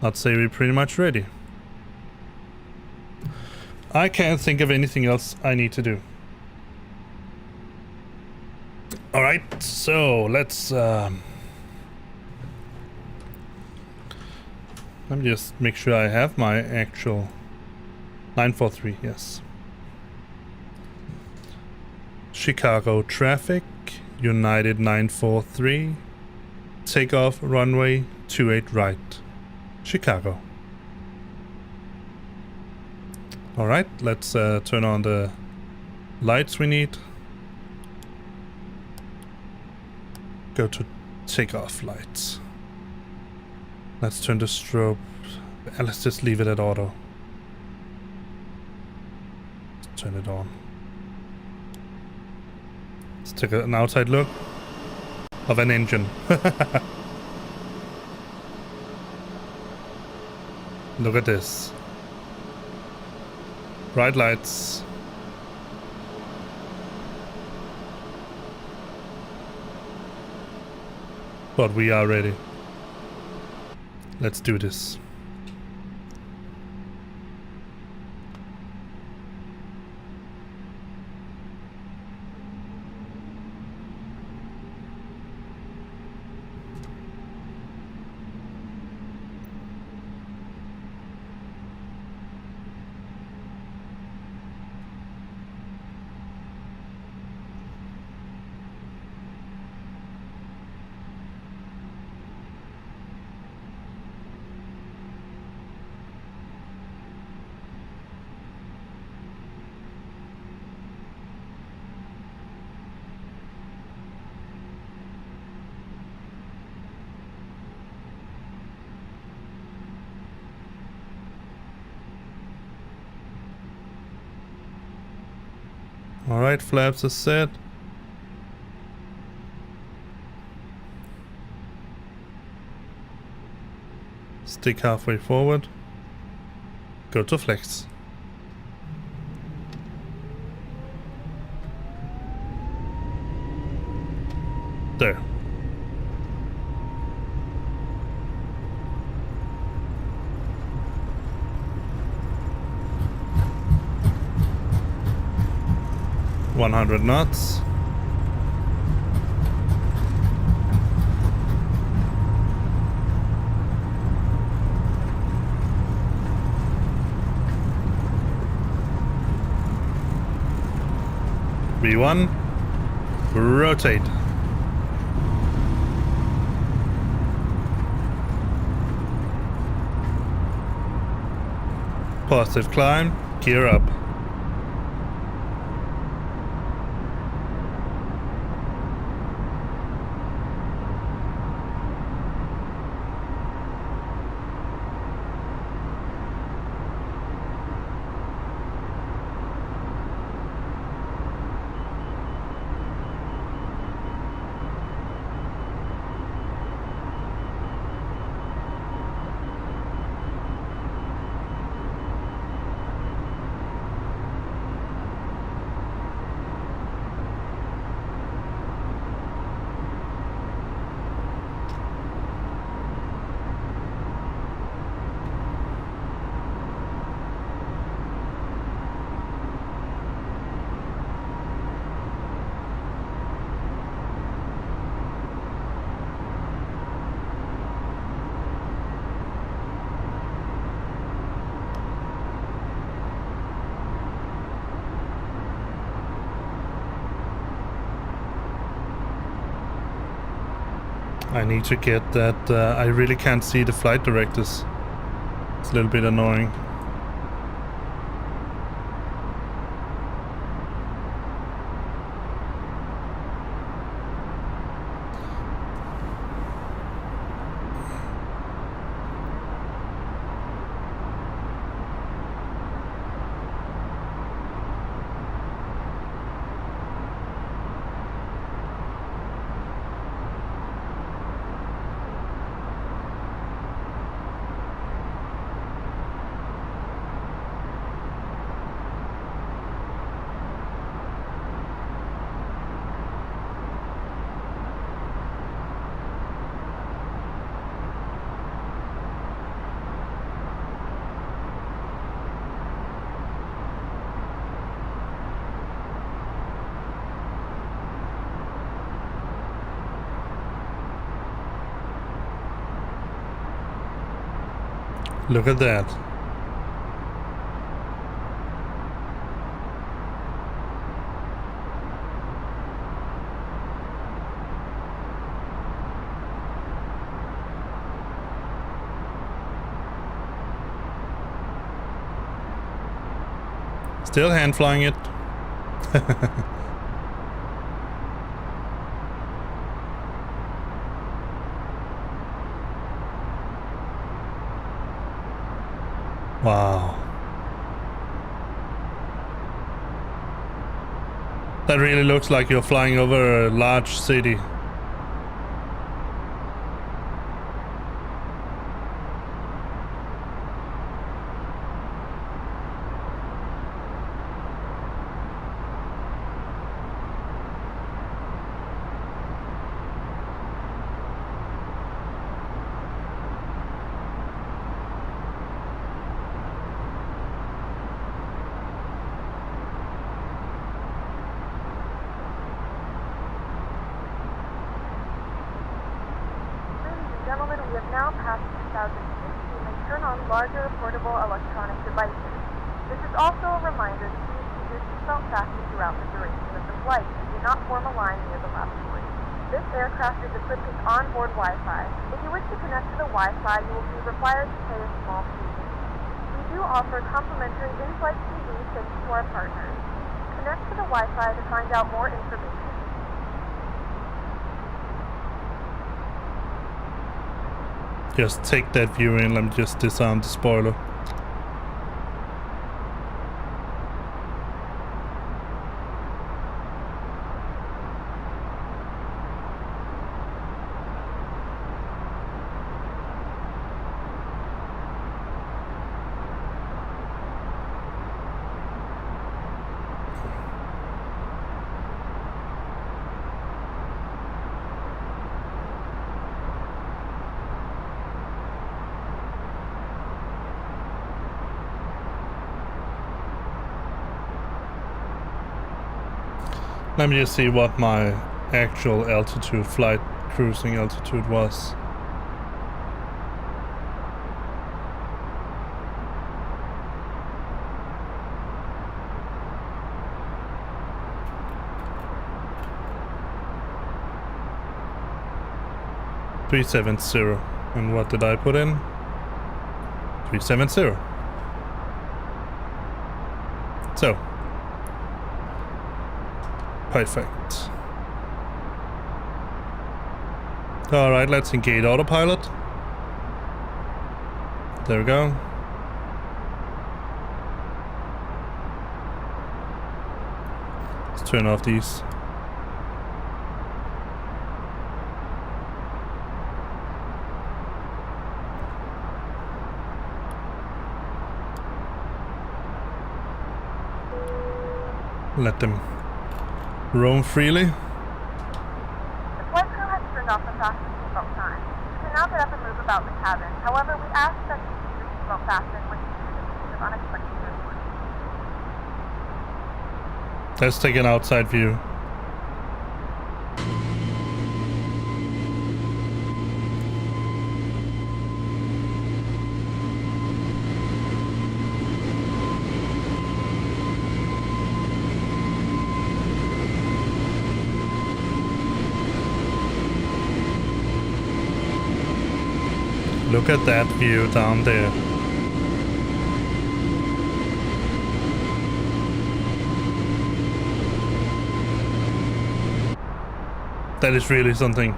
I'd say we're pretty much ready. I can't think of anything else I need to do. Alright, so let's let me just make sure I have my actual 943, yes. Chicago traffic, United 943, takeoff runway 28 right, Chicago. Alright, let's turn on the lights we need. Go to takeoff lights. Let's turn the strobe. Let's just leave it at auto. Let's turn it on. Let's take an outside look of an engine. Look at this. Bright lights. But we are ready. Let's do this. Alright, flaps are set. Stick halfway forward. Go to flex. There. $100 knots. V1. Rotate. Positive climb. Gear up. I need to get that. I really can't see the flight directors. It's a little bit annoying. Look at that. Still hand flying it. Wow. That really looks like you're flying over a large city. Gentlemen, we have now passed 2,000 feet. You may turn on larger portable electronic devices. This is also a reminder to please keep your seatbelt fastened throughout the duration of the flight and do not form a line near the lavatory. This aircraft is equipped with onboard Wi-Fi. If you wish to connect to the Wi-Fi, you will be required to pay a small fee. We do offer complimentary in-flight TV thanks to our partners. Connect to the Wi-Fi to find out more information. Just take that view in, let me just disarm the spoiler. Let me just see what my actual altitude, flight cruising altitude was. $370. And what did I put in? 370. So. Perfect. Alright, let's engage autopilot. There we go. Let's turn off these. Let them roam freely. The flight crew has turned off the fasten seatbelt sign. You can now get up and move about the cabin. However, we ask that you keep your seatbelt fastened when you choose in case of unexpected turbulence. Let's take an outside view. Look at that view down there. That is really something.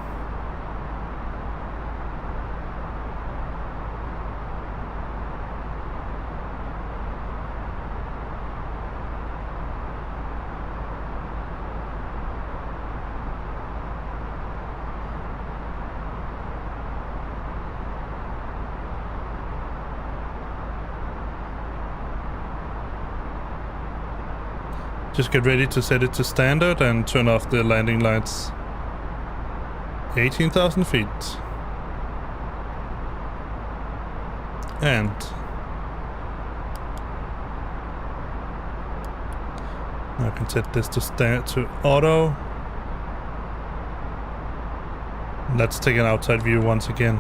Just get ready to set it to standard and turn off the landing lights. 18,000 feet. And I can set this to auto. Let's take an outside view once again.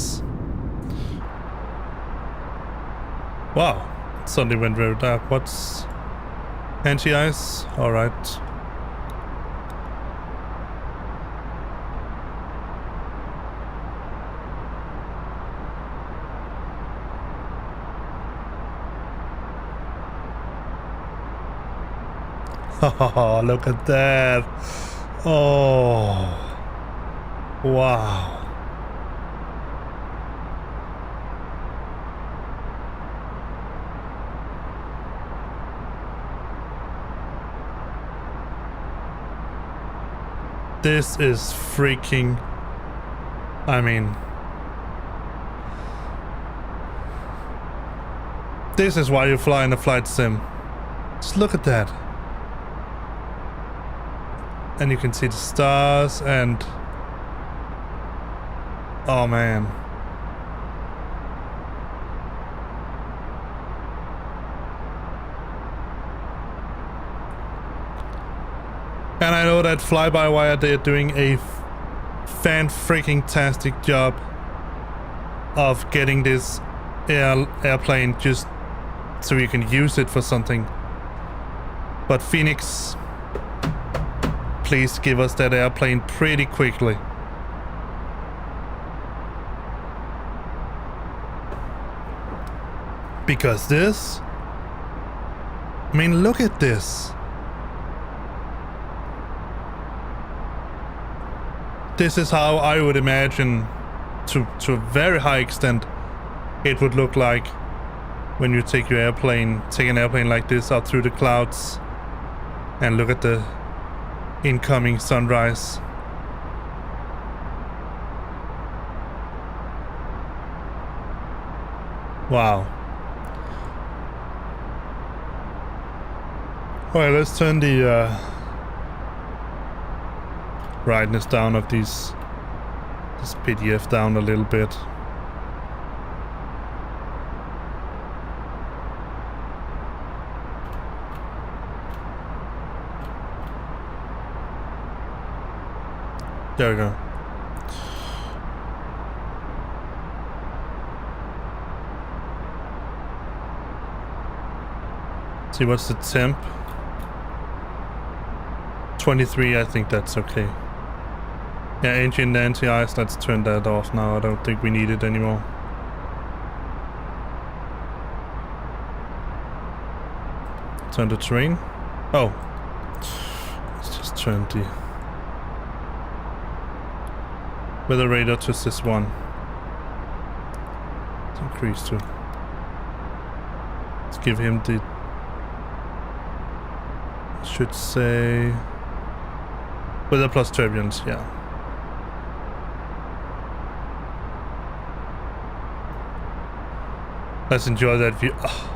this. Wow, suddenly went very dark. What's anti-ice? All right. Oh, look at that. Oh, wow. This is freaking, I mean, this is why you fly in a flight sim. Just look at that. And you can see the stars and... oh man. And I know that FlyByWire, they're doing a fan-freaking-tastic job of getting this airplane just so you can use it for something. But Phoenix, please give us that airplane pretty quickly. Because this... I mean, look at this. This is how I would imagine, to a very high extent, it would look like when you take an airplane like this out through the clouds and look at the incoming sunrise. Wow. Alright, let's turn the brightness down of this PDF down a little bit. There we go. See, what's the temp? 23, I think that's okay. Yeah, engine anti-ice, let's turn that off now. I don't think we need it anymore. Turn the terrain. Oh. Let's just turn the weather radar to this one. Let's increase to... let's give him the... should say... weather plus turbulence, yeah. Let's enjoy that view. Oh.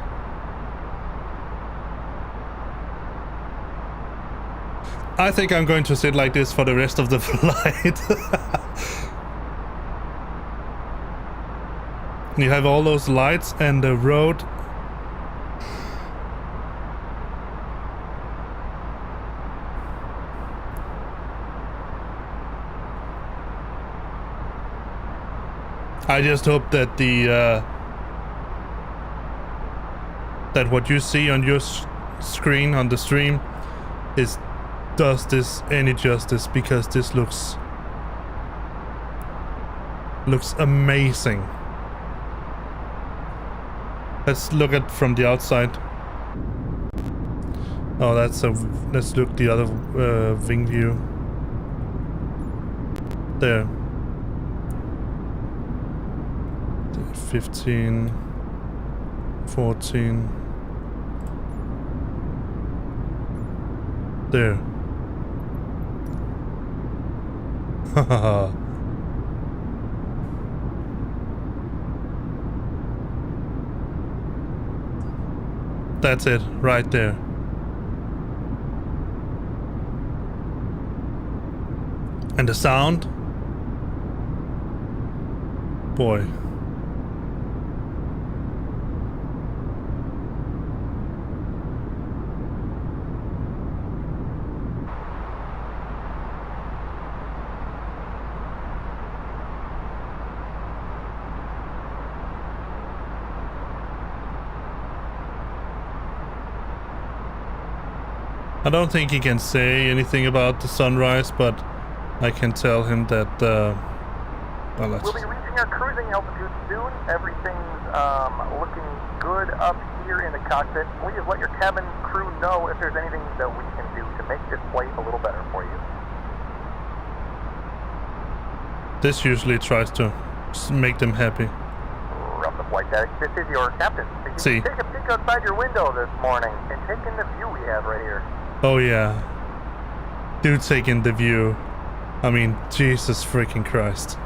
I think I'm going to sit like this for the rest of the flight. You have all those lights and the road. I just hope that the that what you see on your screen on the stream does this any justice, because this looks amazing. Let's look at from the outside. Oh, let's look the other wing view. There. 15, 14. There. Haha. That's it, right there. And the sound? Boy. I don't think he can say anything about the sunrise, but I can tell him that, well, let's We'll be reaching our cruising altitude soon. Everything's looking good up here in the cockpit. Please let your cabin crew know if there's anything that we can do to make this flight a little better for you. This usually tries to make them happy. From the flight deck, this is your captain. See. Take a peek outside your window this morning and take in the view we have right here. Oh yeah. Dude taking the view. I mean, Jesus freaking Christ.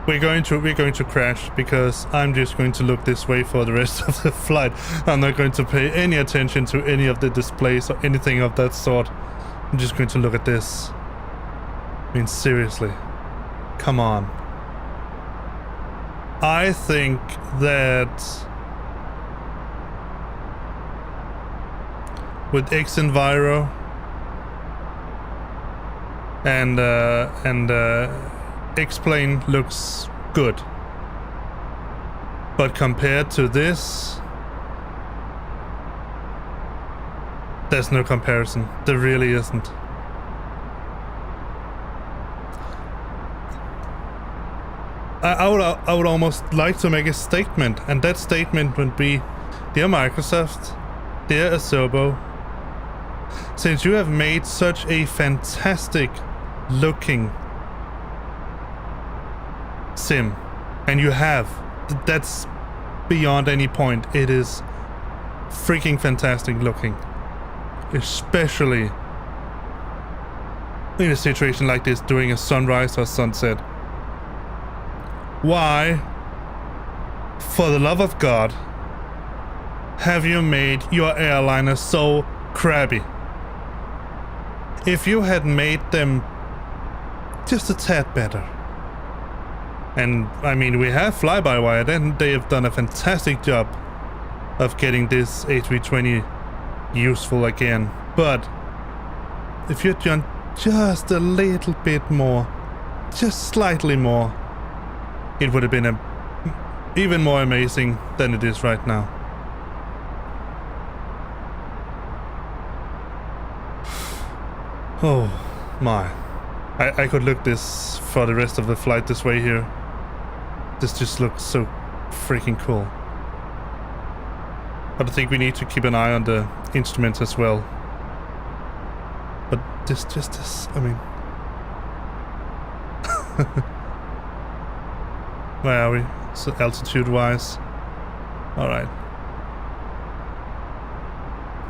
We're going to crash because I'm just going to look this way for the rest of the flight. I'm not going to pay any attention to any of the displays or anything of that sort. I'm just going to look at this. I mean, seriously. Come on. I think that with X-Enviro and X-Plane looks good, but compared to this, there's no comparison. There really isn't. I would almost like to make a statement, and that statement would be, dear Microsoft, dear Asobo, since you have made such a fantastic looking sim, and you have, that's beyond any point, it is freaking fantastic looking, especially in a situation like this during a sunrise or sunset. Why, for the love of God, have you made your airliner so crabby? If you had made them just a tad better. And I mean, we have FlyByWire, then they have done a fantastic job of getting this A320 useful again. But if you'd done just a little bit more, just slightly more, it would have been even more amazing than it is right now. Oh my. I could look this for the rest of the flight this way here. This just looks so freaking cool. But I think we need to keep an eye on the instruments as well. But this, I mean... Where are we? So altitude-wise? Alright.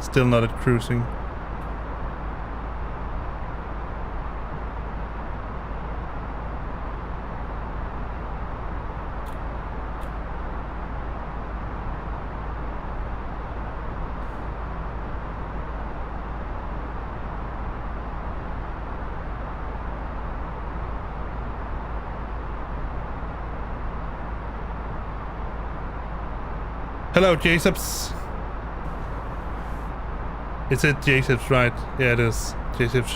Still not at cruising. Hello, Jacobs. Is it Jacobs, right? Yeah, it is. Jacobs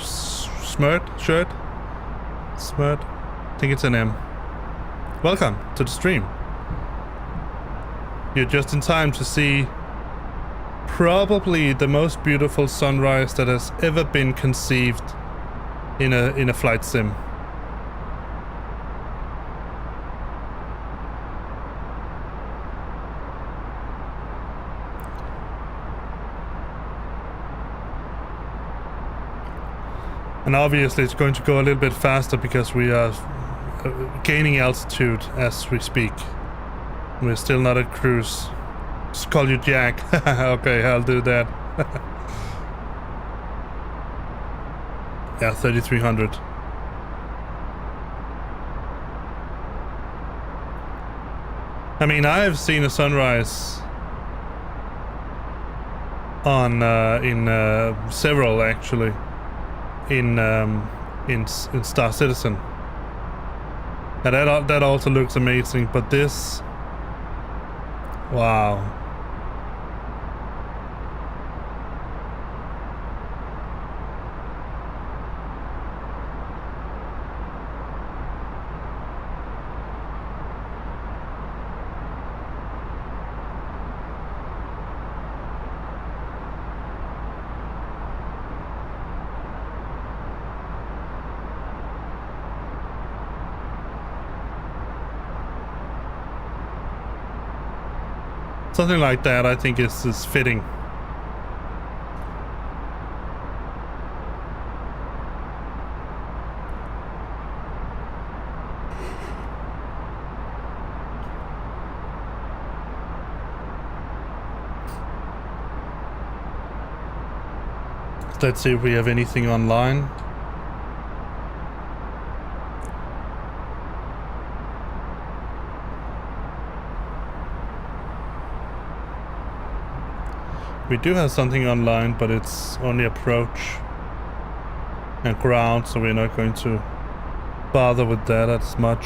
Smurt? Shirt? Smurt? I think it's an M. Welcome to the stream. You're just in time to see probably the most beautiful sunrise that has ever been conceived in a flight sim. And obviously it's going to go a little bit faster because we are gaining altitude as we speak. We're still not at cruise. Just call you Jack. Okay, I'll do that. Yeah, 3,300. I mean, I have seen a sunrise on in several actually. In Star Citizen, and that also looks amazing. But this, wow! Something like that, I think, is fitting. Let's see if we have anything online. We do have something online, but it's only approach and ground, so we're not going to bother with that as much.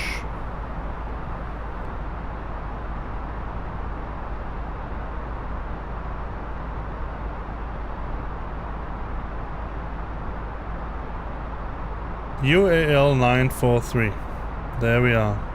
UAL 943. There we are.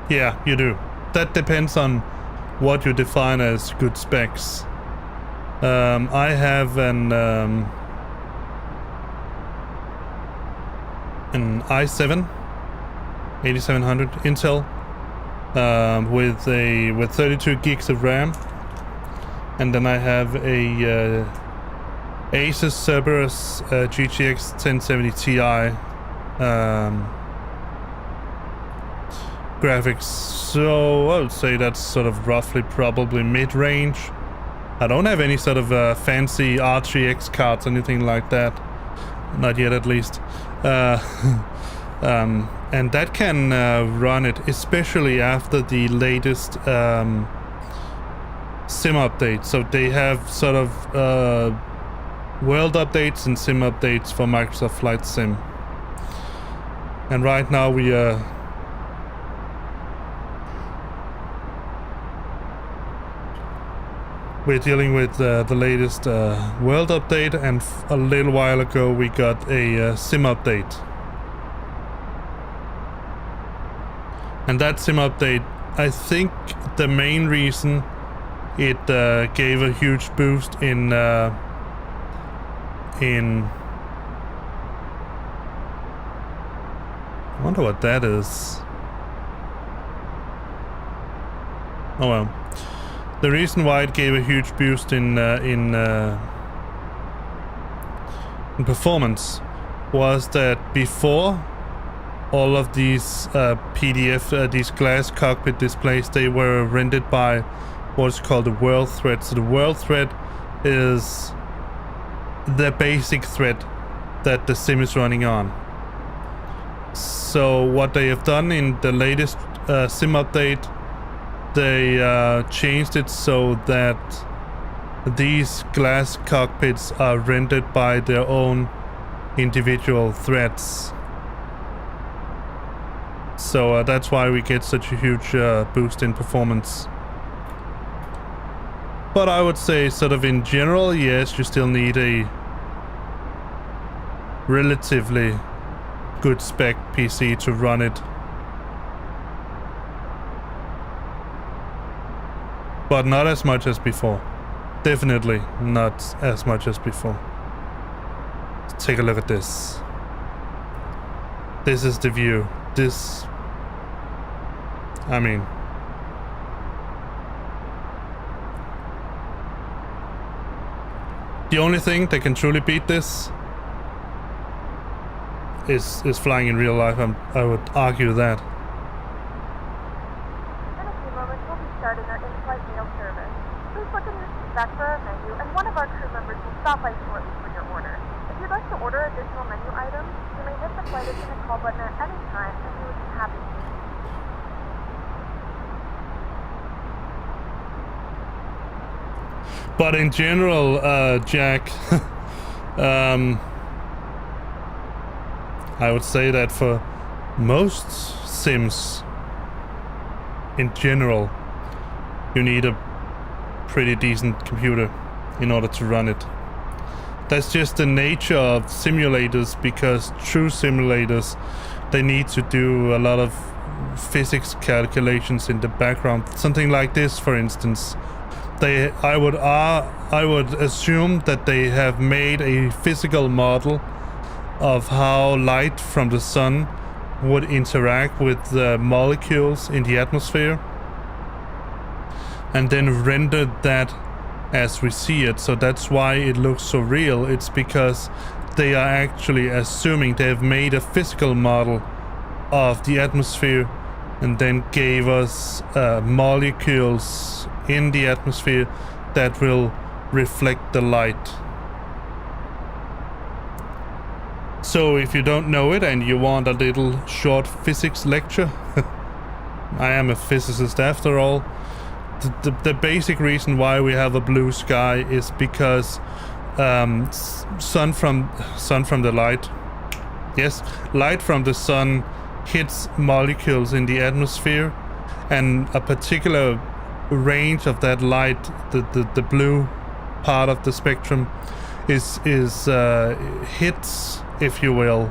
Yeah, you do. That depends on what you define as good specs. I have an i7 8700 Intel with 32 gigs of RAM, and then I have a Asus Cerberus GTX 1070 Ti graphics, so I would say that's sort of roughly probably mid-range. I don't have any sort of fancy RTX cards, anything like that, not yet at least. And that can run it, especially after the latest SIM update. So they have sort of world updates and SIM updates for Microsoft Flight Sim. And right now we are we're dealing with the latest world update, and a little while ago we got a SIM update. And that SIM update, I think the main reason it gave a huge boost in I wonder what that is. Oh well. The reason why it gave a huge boost in performance was that before all of these PDF, these glass cockpit displays, they were rendered by what's called the world thread. So the world thread is the basic thread that the sim is running on. So what they have done in the latest sim update, they changed it so that these glass cockpits are rendered by their own individual threads. So that's why we get such a huge boost in performance. But I would say sort of in general, yes, you still need a relatively good spec PC to run it. But not as much as before. Definitely not as much as before. Let's take a look at this. This is the view. This, I mean, the only thing that can truly beat this is flying in real life. I would argue that. In a few moments, we'll be starting our in-flight meal service. Please look in your seat back for our menu, and one of our crew members will stop by shortly for your order. If you'd like to order additional menu items, you may hit the flight attendant call button at any time, and we would be happy to. But in general, Jack, I would say that for most sims in general, you need a pretty decent computer in order to run it. That's just the nature of simulators, because true simulators, they need to do a lot of physics calculations in the background. Something like this, for instance. I would assume that they have made a physical model of how light from the sun would interact with the molecules in the atmosphere, and then rendered that as we see it. So that's why it looks so real. It's because they are actually assuming they have made a physical model of the atmosphere and then gave us molecules in the atmosphere that will reflect the light. So if you don't know it and you want a little short physics lecture, I am a physicist after all. The basic reason why we have a blue sky is because sun from the light. Yes, light from the sun hits molecules in the atmosphere, and a particular range of that light, the blue part of the spectrum, is hits, if you will,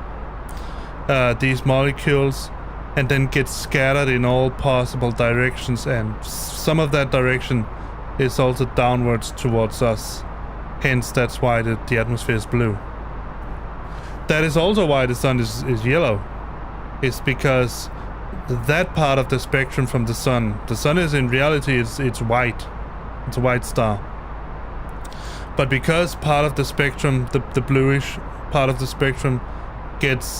these molecules, and then gets scattered in all possible directions, and some of that direction is also downwards towards us. Hence, that's why the atmosphere is blue. That is also why the sun is yellow. It's because that part of the spectrum from the sun is in reality it's white. It's a white star. But because part of the spectrum, the bluish part of the spectrum, gets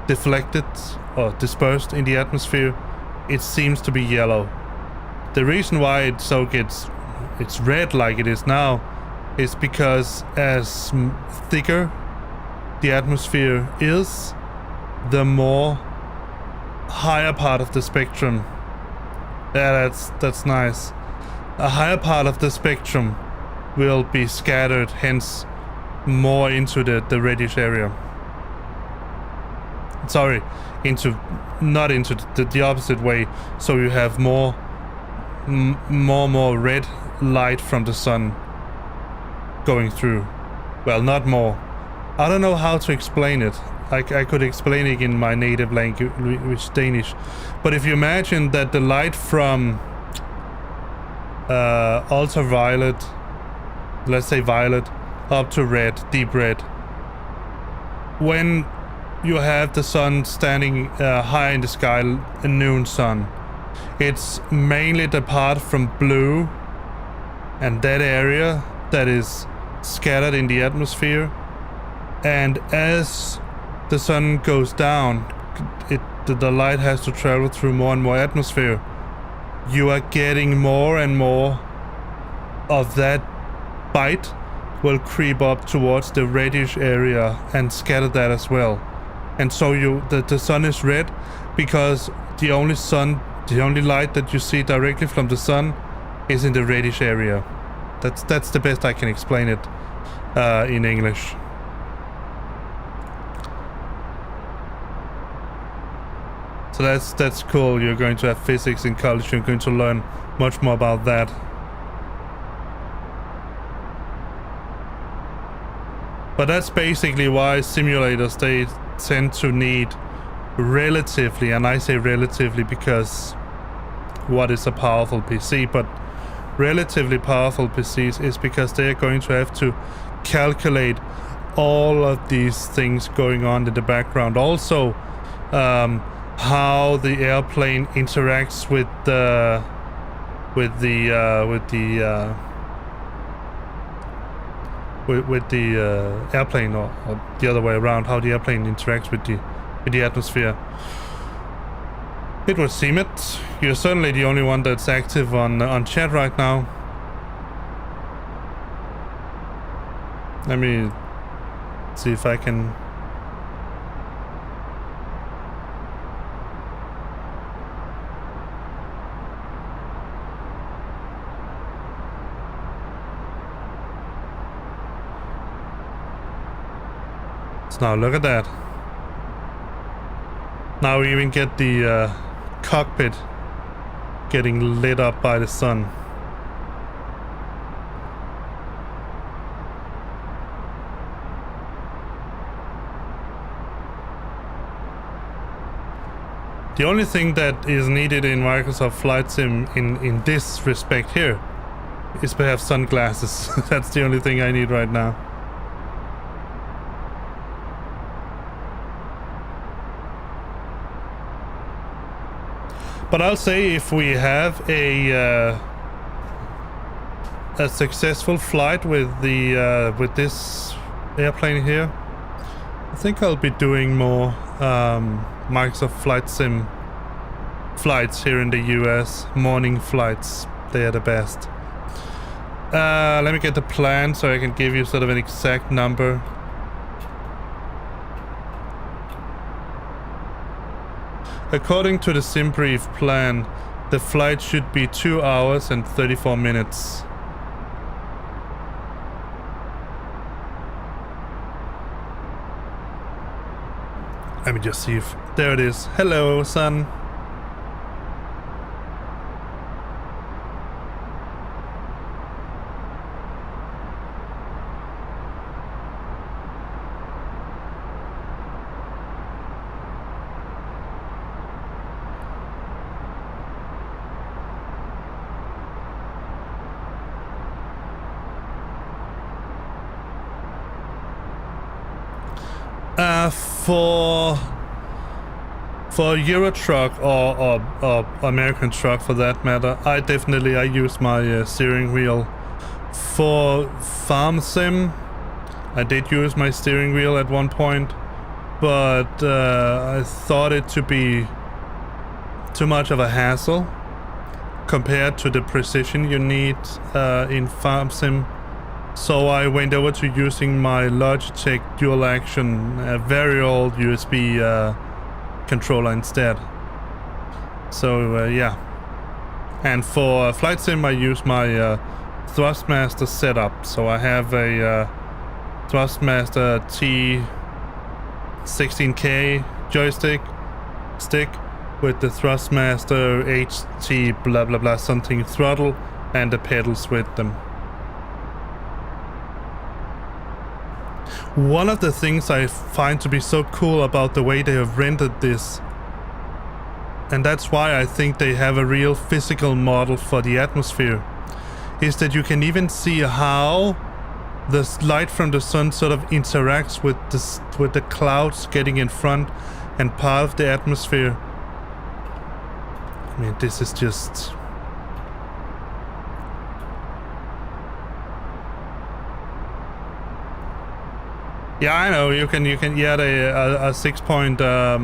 deflected or dispersed in the atmosphere, it seems to be yellow. The reason why it's red like it is now is because as thicker the atmosphere is, the more higher part of the spectrum. Yeah, that's nice. A higher part of the spectrum will be scattered, hence more into the reddish area. Sorry, not into the opposite way. So you have more red light from the sun going through. Well, not more. I don't know how to explain it. I could explain it in my native language, Danish. But if you imagine that the light from ultraviolet, let's say violet, up to red, deep red, when you have the sun standing high in the sky, a noon sun, it's mainly the part from blue and that area that is scattered in the atmosphere. And as the sun goes down, the light has to travel through more and more atmosphere. You are getting more and more of that bite will creep up towards the reddish area and scatter that as well. And so the sun is red because the only light that you see directly from the sun is in the reddish area. That's the best I can explain it in English. So that's cool. You're going to have physics in college. You're going to learn much more about that. But that's basically why simulators, they tend to need relatively, and I say relatively because what is a powerful PC, but relatively powerful PCs is because they're going to have to calculate all of these things going on in the background. Also, how the airplane interacts with the airplane, or the other way around, how the airplane interacts with the atmosphere. It would seem it. You're certainly the only one that's active on chat right now. Let me see if I can. So now look at that. Now we even get the cockpit getting lit up by the sun. The only thing that is needed in Microsoft Flight Sim in this respect here is perhaps sunglasses. That's the only thing I need right now. But I'll say if we have a successful flight with the with this airplane here, I think I'll be doing more Microsoft Flight Sim flights here in the US. Morning flights, they are the best. Let me get the plan so I can give you sort of an exact number. According to the SimBrief plan, the flight should be 2 hours and 34 minutes. Let me just see if... There it is. Hello, sun. For Euro truck or American truck for that matter, I use my steering wheel. For farm sim, I did use my steering wheel at one point, but I thought it to be too much of a hassle compared to the precision you need in farm sim. So I went over to using my Logitech dual action, a very old USB controller instead. So yeah. And for Flight Sim I use my Thrustmaster setup. So I have a Thrustmaster T16K joystick stick with the Thrustmaster HT blah blah blah something throttle and the pedals with them. One of the things I find to be so cool about the way they have rendered this, and that's why I think they have a real physical model for the atmosphere, is that you can even see how the light from the sun sort of interacts with the clouds getting in front and part of the atmosphere. I mean, this is just... Yeah, I know, you can get a 6 point, a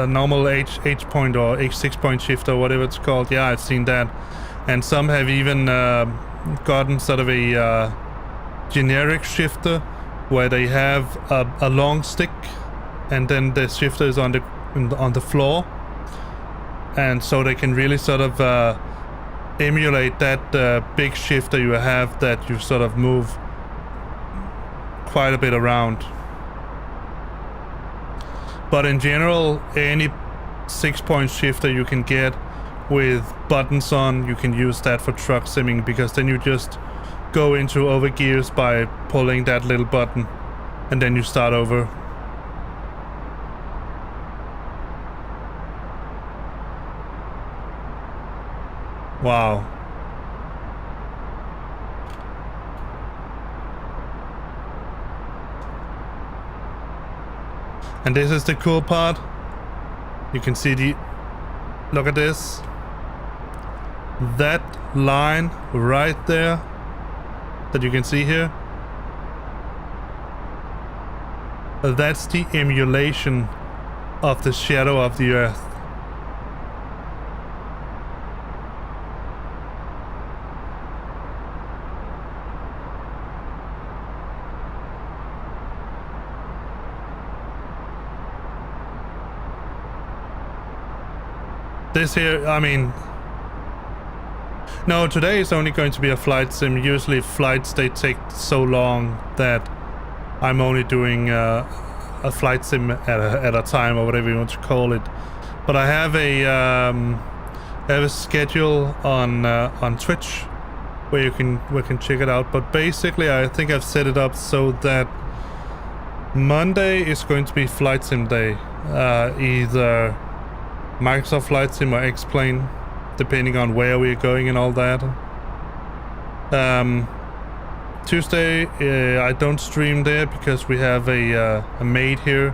normal H point or H6 point shifter, whatever it's called. Yeah, I've seen that. And some have even gotten sort of a generic shifter where they have a long stick and then the shifter is on the floor. And so they can really sort of emulate that big shifter you have that you sort of move quite a bit around. But in general, any 6 point shifter you can get with buttons on, you can use that for truck simming, because then you just go into over gears by pulling that little button and then you start over. Wow. And this is the cool part. You can see look at this. That line right there that you can see here. That's the emulation of the shadow of the Earth. This here, I mean... No, today is only going to be a flight sim. Usually flights, they take so long that I'm only doing a flight sim at a time, or whatever you want to call it. But I have a schedule on Twitch where you can check it out. But basically, I think I've set it up so that Monday is going to be flight sim day, either Microsoft Flight Sim or X-Plane, depending on where we're going and all that. Tuesday, I don't stream there because we have a maid here,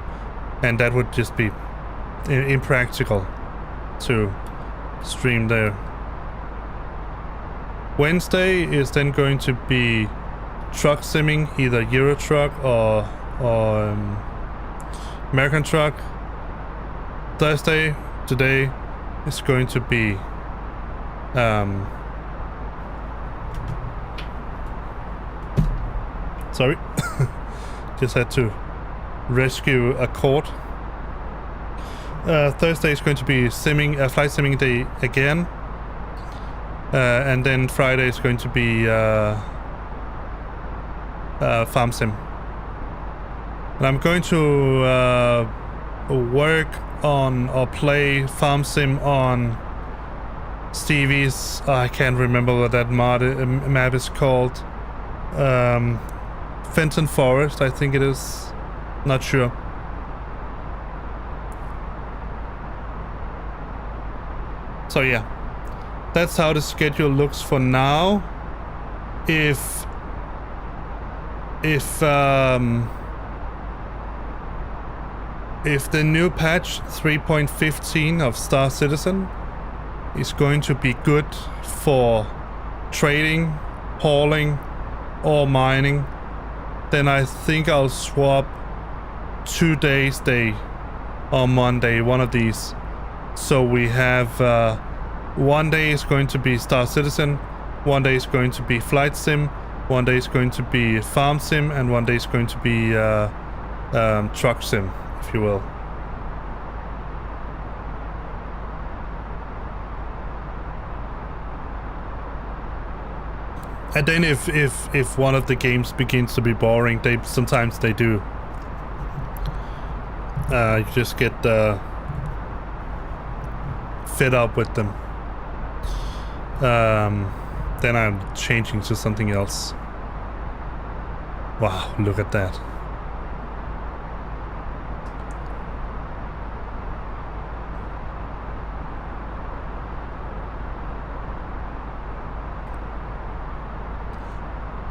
and that would just be impractical to stream there. Wednesday is then going to be truck simming, either Euro Truck or American Truck. Thursday, today, is going to be sorry, just had to rescue a cord. Thursday is going to be flight simming day again, and then Friday is going to be farm sim. And I'm going to work on or play farm sim on Stevie's. I can't remember what that map is called. Fenton Forest, I think it is. Not sure. So yeah, that's how the schedule looks for now. If the new patch 3.15 of Star Citizen is going to be good for trading, hauling, or mining, then I think I'll swap 2 days day on Monday, one of these. So we have 1 day is going to be Star Citizen, 1 day is going to be Flight Sim, 1 day is going to be Farm Sim, and 1 day is going to be Truck Sim, if you will. And then if one of the games begins to be boring, sometimes they do. You just get fed up with them. Then I'm changing to something else. Wow, look at that.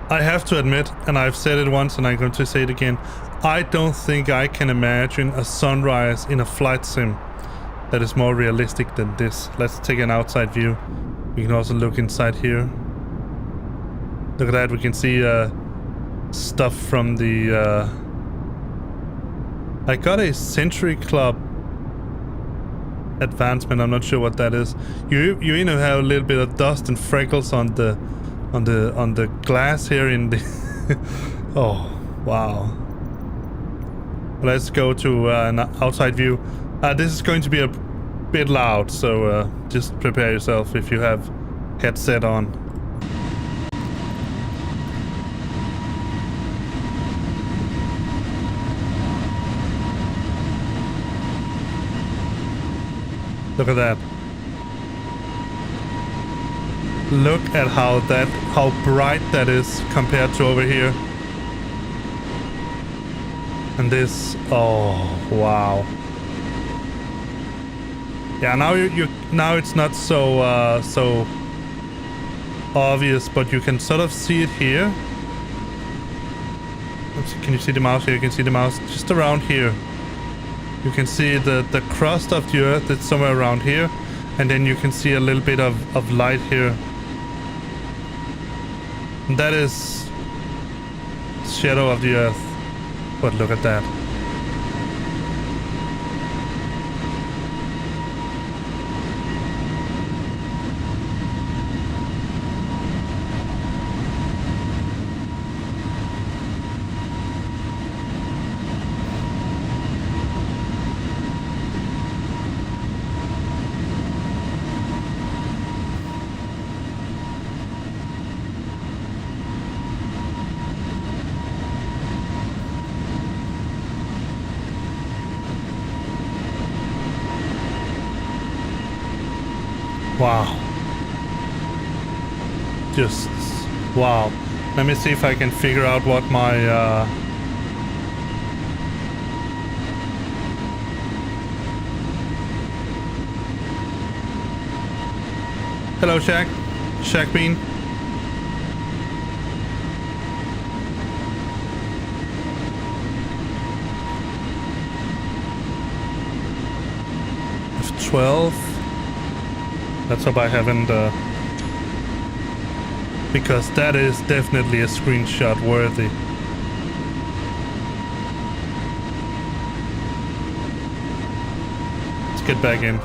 I have to admit, and I've said it once and I'm going to say it again, I don't think I can imagine a sunrise in a flight sim that is more realistic than this. Let's take an outside view. We can also look inside here. Look at that, we can see stuff from the... I got a Century Club advancement, I'm not sure what that is. You have a little bit of dust and freckles on the glass here in the oh wow. Let's go to an outside view. This is going to be a bit loud, so just prepare yourself if you have headset on. Look at that. Look at how bright that is compared to over here. And this, oh wow. Yeah, now it's not so so obvious, but you can sort of see it here. Can you see the mouse here? You can see the mouse just around here. You can see the crust of the earth. It's somewhere around here, and then you can see a little bit of light here. And that is shadow of the earth. But look at that. Wow. Just wow. Let me see if I can figure out what my hello, Shaq. Shaq Bean. F12. Let's hope I haven't because that is definitely a screenshot worthy. Let's get back in.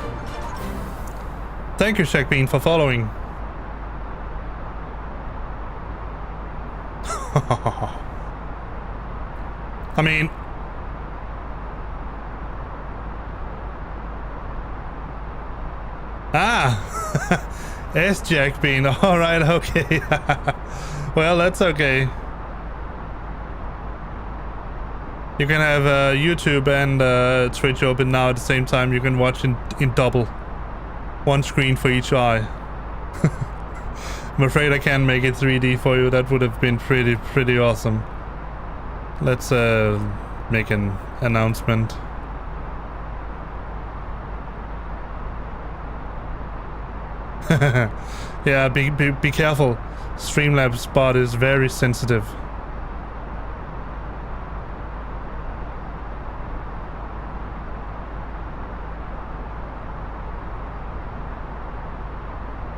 Thank you, Shaq Bean, for following. I mean, S Jack Bean. All right, okay. Well, that's okay. You can have YouTube and Twitch open now at the same time. You can watch in double. One screen for each eye. I'm afraid I can't make it 3D for you. That would have been pretty awesome. Let's make an announcement. Yeah, be careful. Streamlabs bot is very sensitive.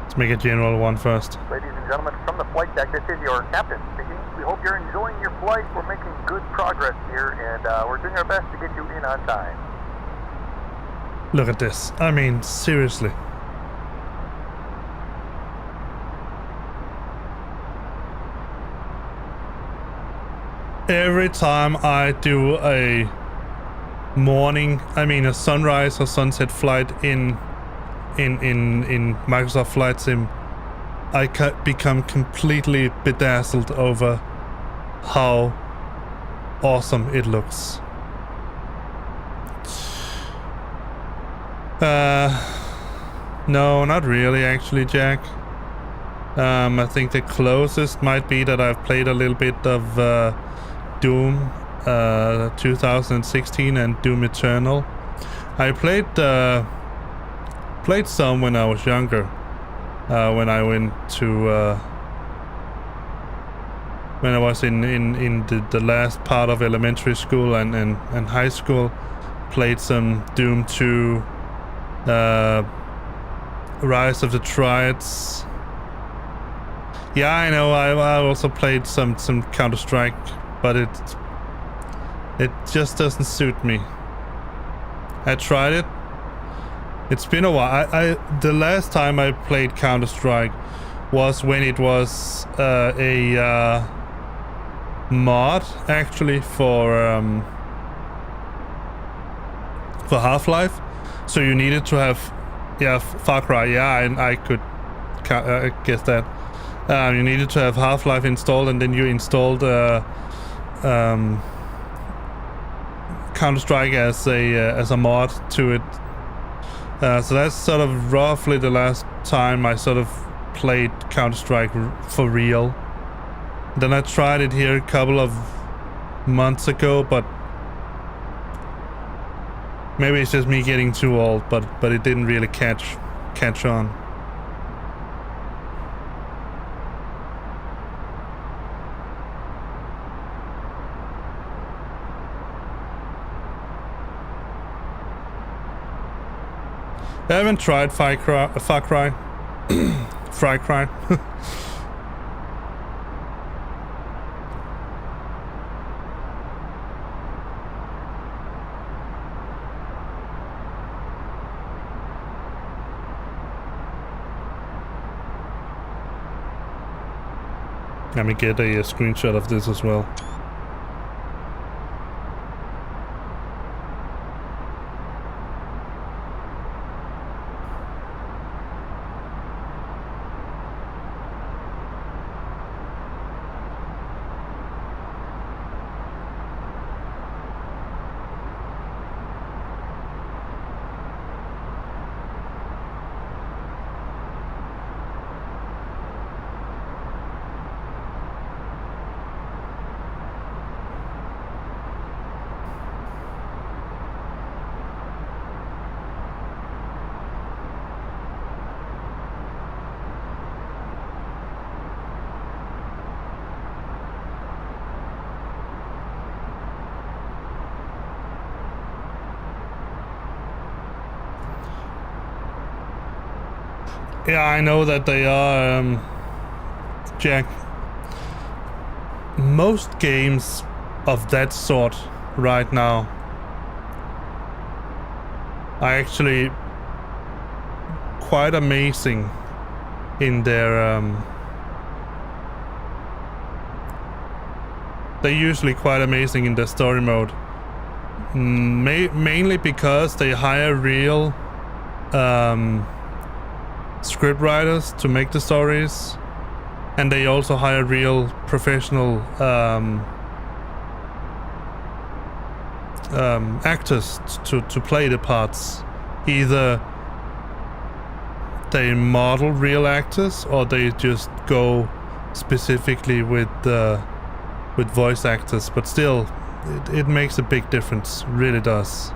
Let's make a general one first. Ladies and gentlemen, from the flight deck, this is your captain speaking. We hope you're enjoying your flight. We're making good progress here, and we're doing our best to get you in on time. Look at this. I mean, seriously. Every time I do a sunrise or sunset flight in Microsoft Flight Sim, I become completely bedazzled over how awesome it looks. No, not really, actually, Jack. I think the closest might be that I've played a little bit of Doom 2016 and Doom Eternal. I played some when I was younger, when I went to when I was in the last part of elementary school and high school. Played some Doom 2, Rise of the Triads. Yeah, I know. I also played some Counter-Strike, but it just doesn't suit me. I tried it. It's been a while. The last time I played Counter-Strike was when it was a mod actually for Half-Life. So you needed to have Far Cry. Yeah, I could guess that. You needed to have Half-Life installed, and then you installed Counter-Strike as a mod to it. So that's sort of roughly the last time I sort of played Counter-Strike for real. Then I tried it here a couple of months ago, but maybe it's just me getting too old, but it didn't really catch on. I haven't tried Far Cry. Fry Cry. Let me get a screenshot of this as well. Yeah, I know that they are, Jack. Most games of that sort right now are actually quite amazing in their they're usually quite amazing in their story mode, mainly because they hire real script writers to make the stories, and they also hire real professional actors to play the parts. Either they model real actors or they just go specifically with voice actors, but still it makes a big difference, really does.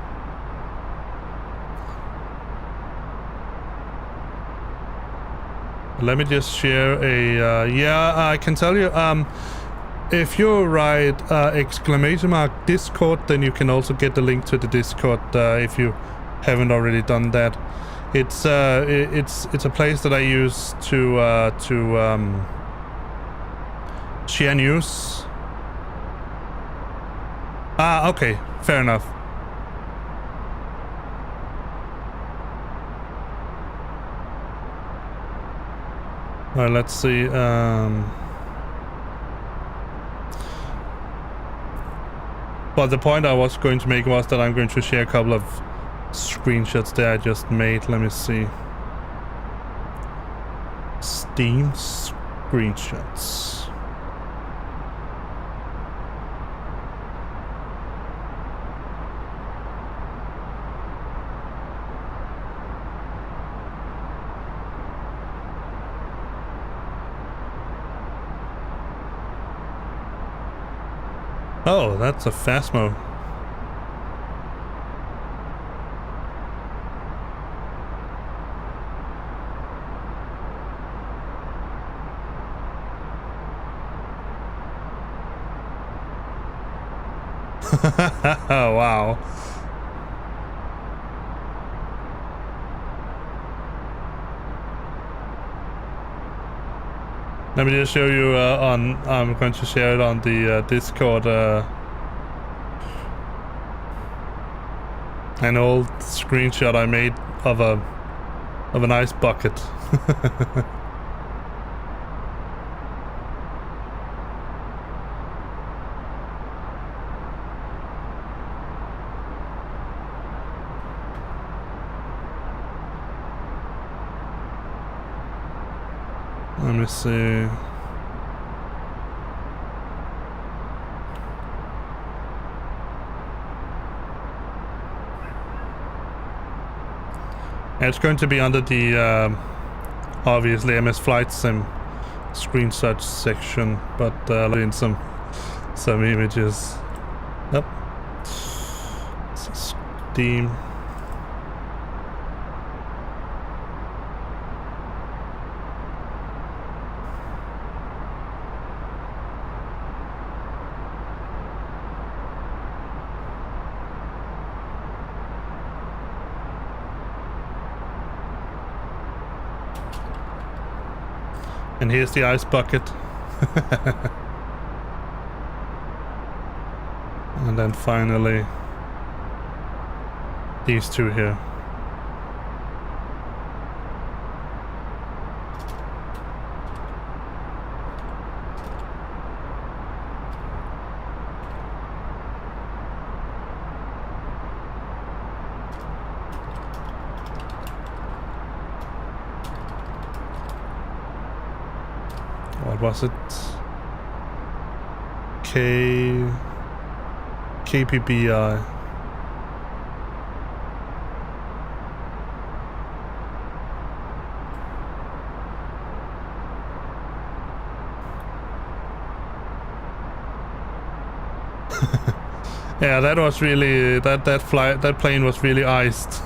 Let me just share a yeah, I can tell you, if you write !Discord, then you can also get the link to the Discord if you haven't already done that. It's a place that I use to share news. Ah, okay, fair enough. Alright, let's see. But the point I was going to make was that I'm going to share a couple of screenshots that I just made. Let me see. Steam screenshots. Oh, that's a Phasmo. Oh, wow. Let me just show you I'm going to share it on the Discord. An old screenshot I made of an ice bucket. Let me see. It's going to be under the obviously MS Flight Sim screenshot section, but in some images. Yep. Steam. And here's the ice bucket. And then finally these two here. What was it? KPBI. Yeah, that was really that plane was really iced.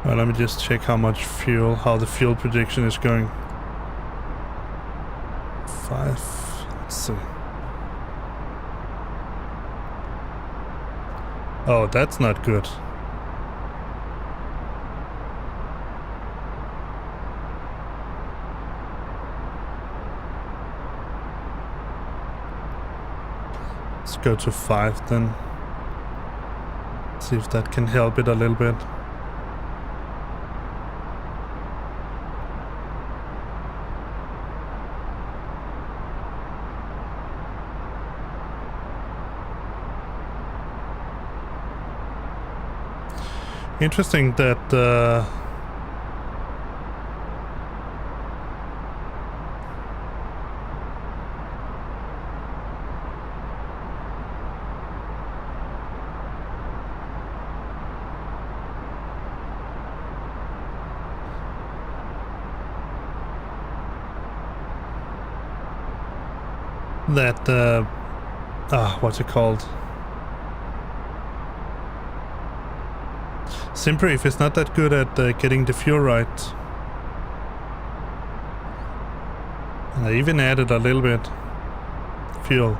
Well, let me just check how the fuel prediction is going. 5, let's see. Oh, that's not good. Let's go to 5 then. See if that can help it a little bit. Interesting that what's it called? Simbrief is not that good at getting the fuel right. I even added a little bit fuel.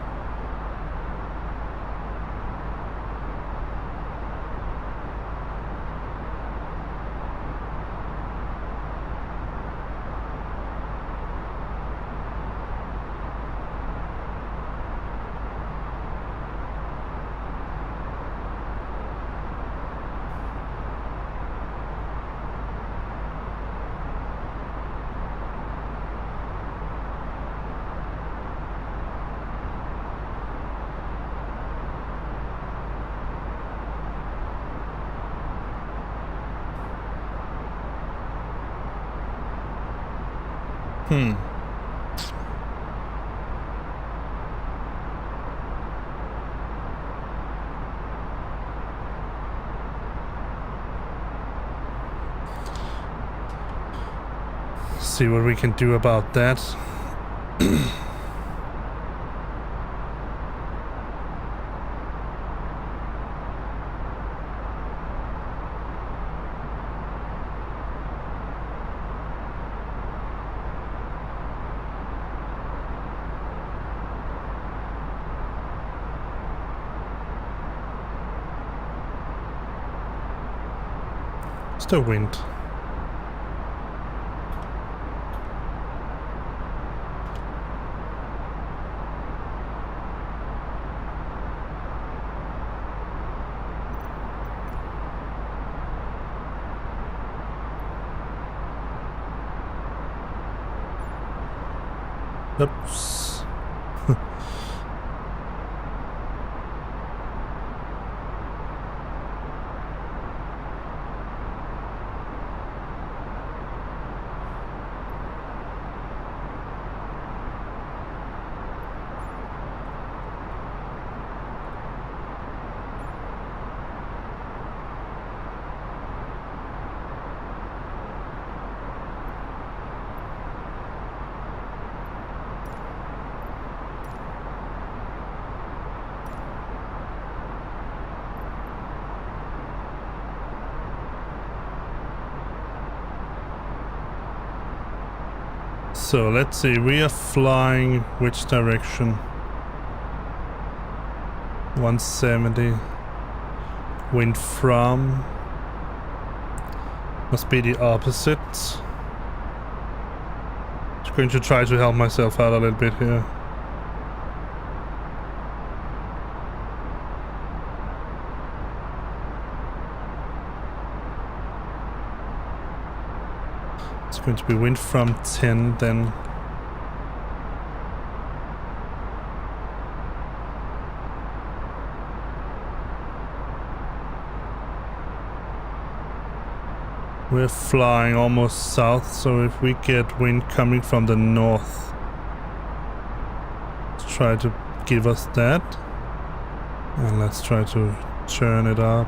See what we can do about that. Still wind. Oops. So let's see, we are flying which direction? 170. Wind from must be the opposite. Just going to try to help myself out a little bit here. It's going to be wind from 10 then. We're flying almost south, so if we get wind coming from the north, let's try to give us that. And let's try to turn it up.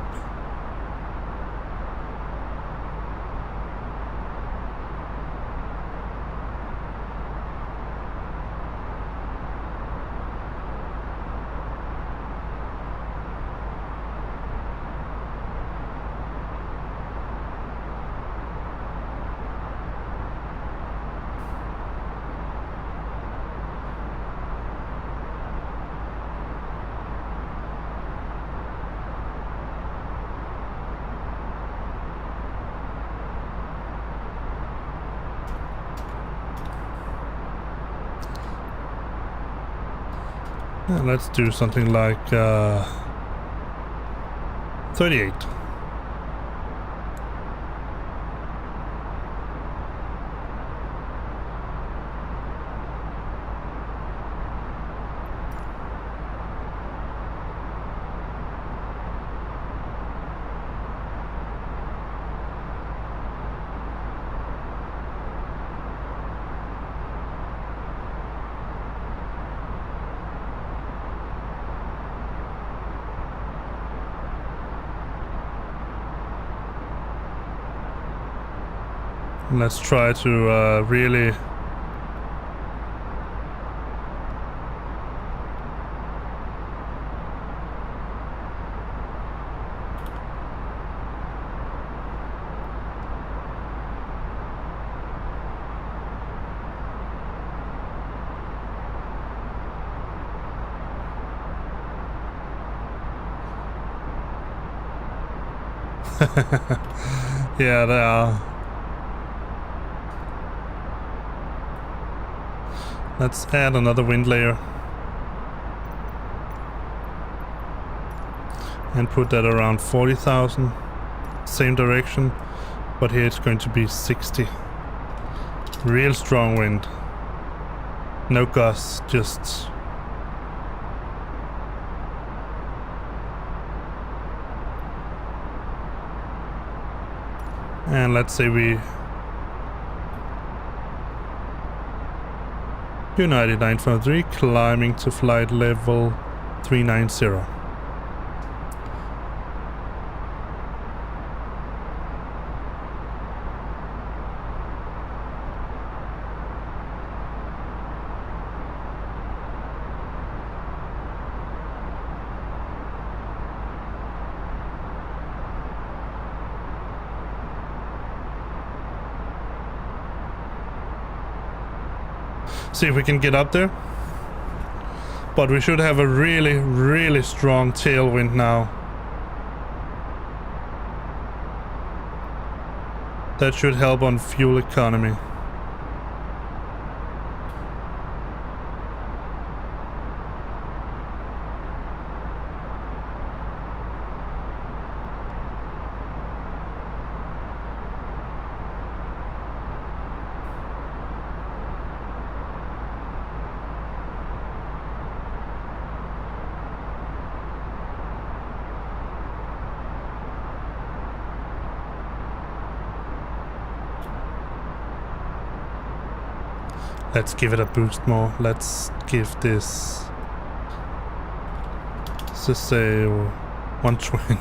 Let's do something like 38. Let's try to really yeah, they are. Let's add another wind layer and put that around 40,000, same direction, but here it's going to be 60. Real strong wind, no gusts, just and let's say we United 953 climbing to flight level 390. See if we can get up there. But we should have a really, really strong tailwind now. That should help on fuel economy. Let's give it a boost more. Let's give this, let's just say 120.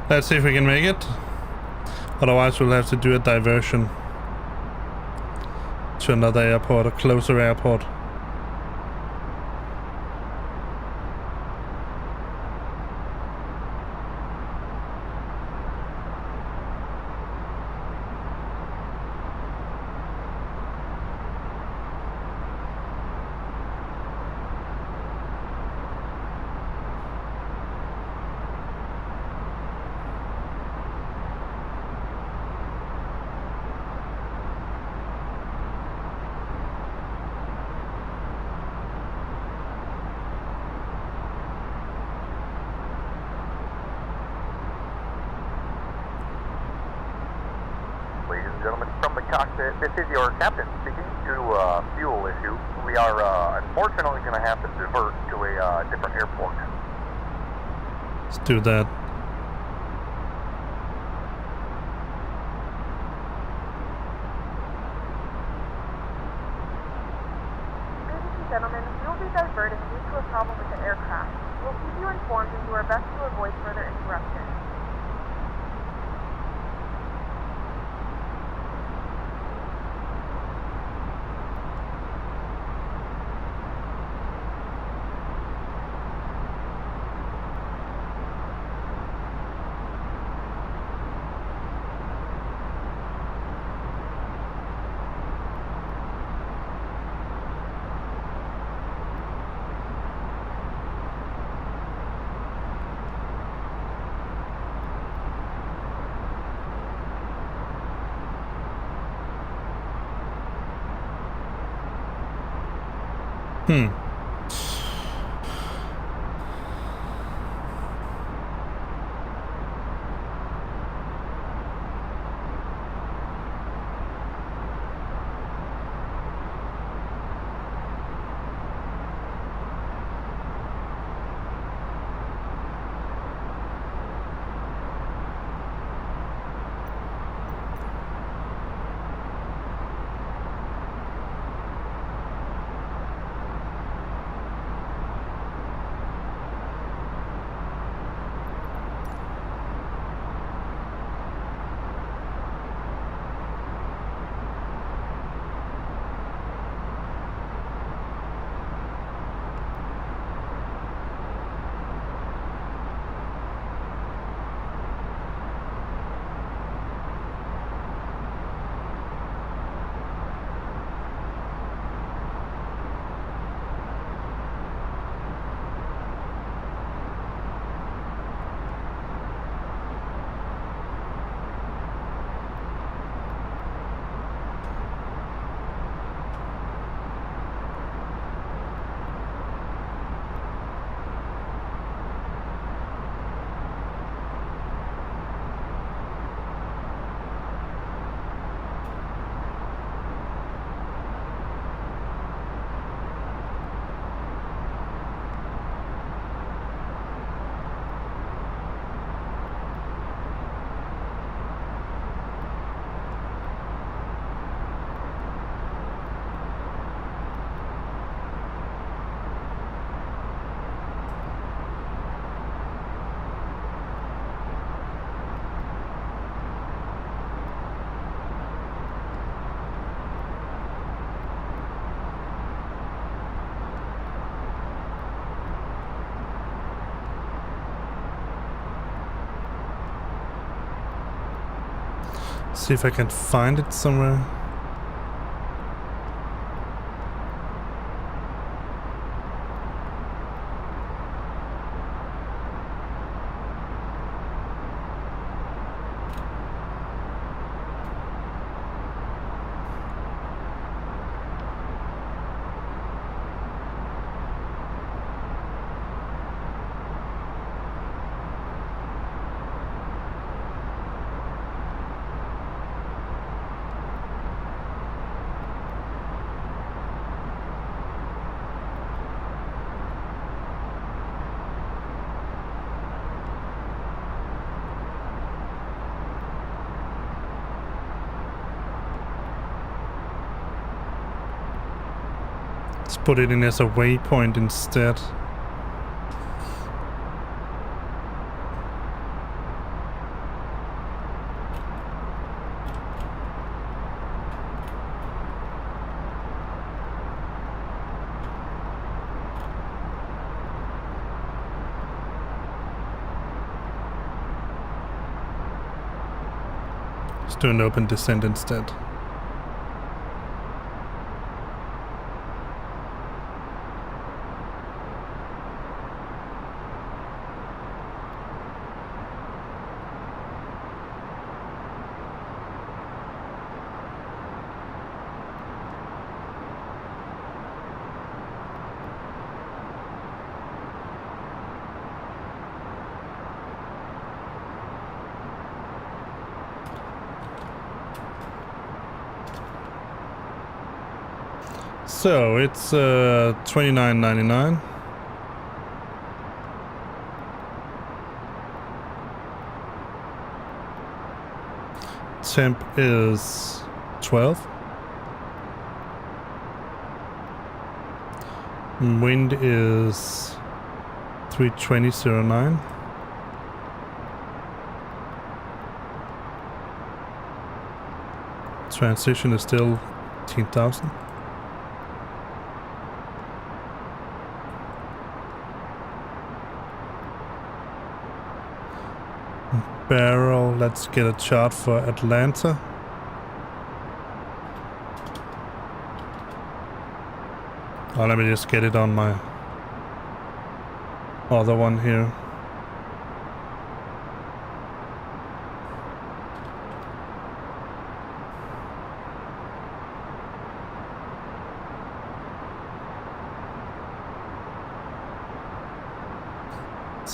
Let's see if we can make it. Otherwise we'll have to do a diversion to another airport, a closer airport. Gentlemen from the cockpit, this is your captain speaking. Due to a fuel issue, we are unfortunately going to have to divert to a different airport. Let's do that. Ladies and gentlemen, we will be diverting due to a problem with the aircraft. We'll keep you informed and do our best to avoid further interruption. See if I can find it somewhere. Let's put it in as a waypoint instead. Let's do an open descent instead. So it's $29.99. Temp is 12. Wind is 320.09. Transition is still 18,000. Barrel, let's get a chart for Atlanta. Oh, let me just get it on my other one here.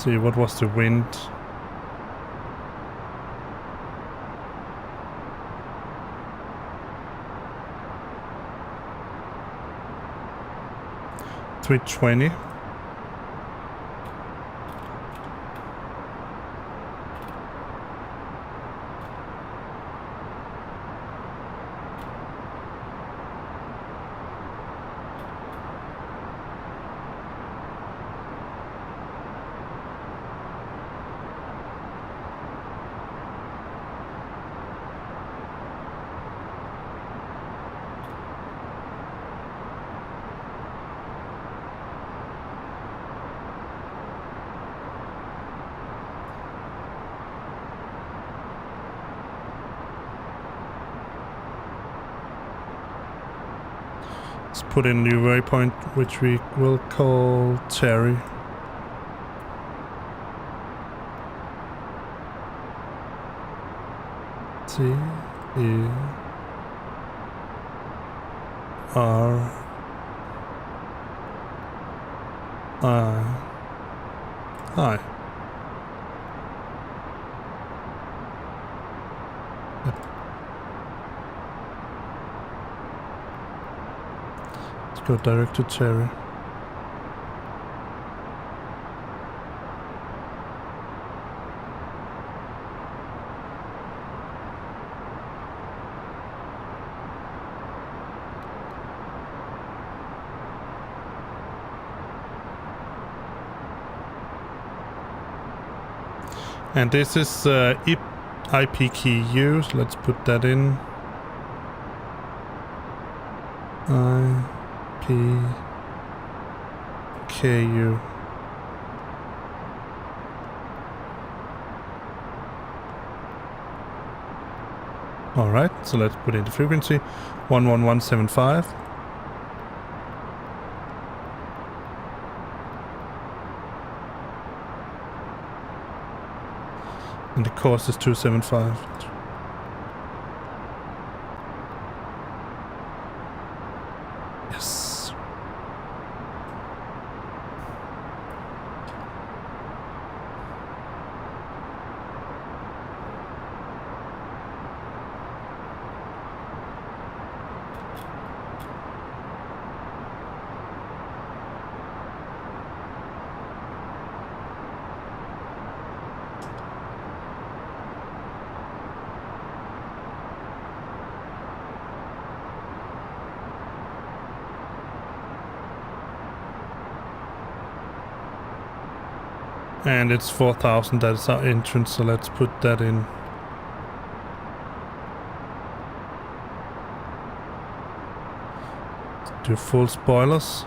see, what was the wind? $320. Let's put in a new waypoint, which we will call Terry. T-E-R-I. Go direct to Terry. And this is IP key used. Let's put that in. IPKU. All right, so let's put in the frequency 11175. And the course is 275. Yes. And it's 4,000, that's our entrance, so let's put that in. Do full spoilers.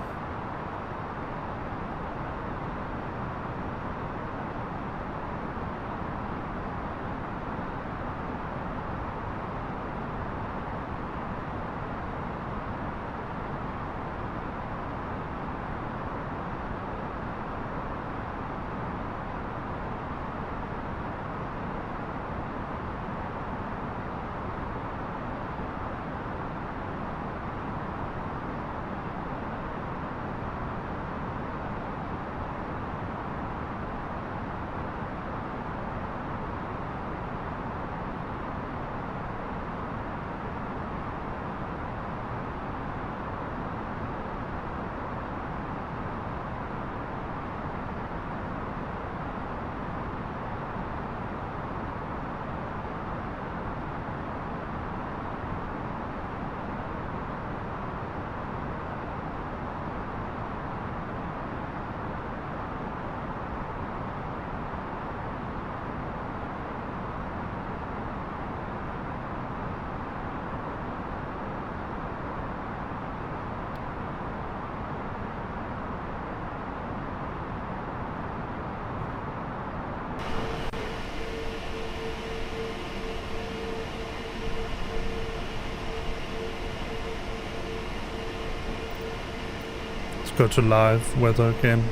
Go to live weather again.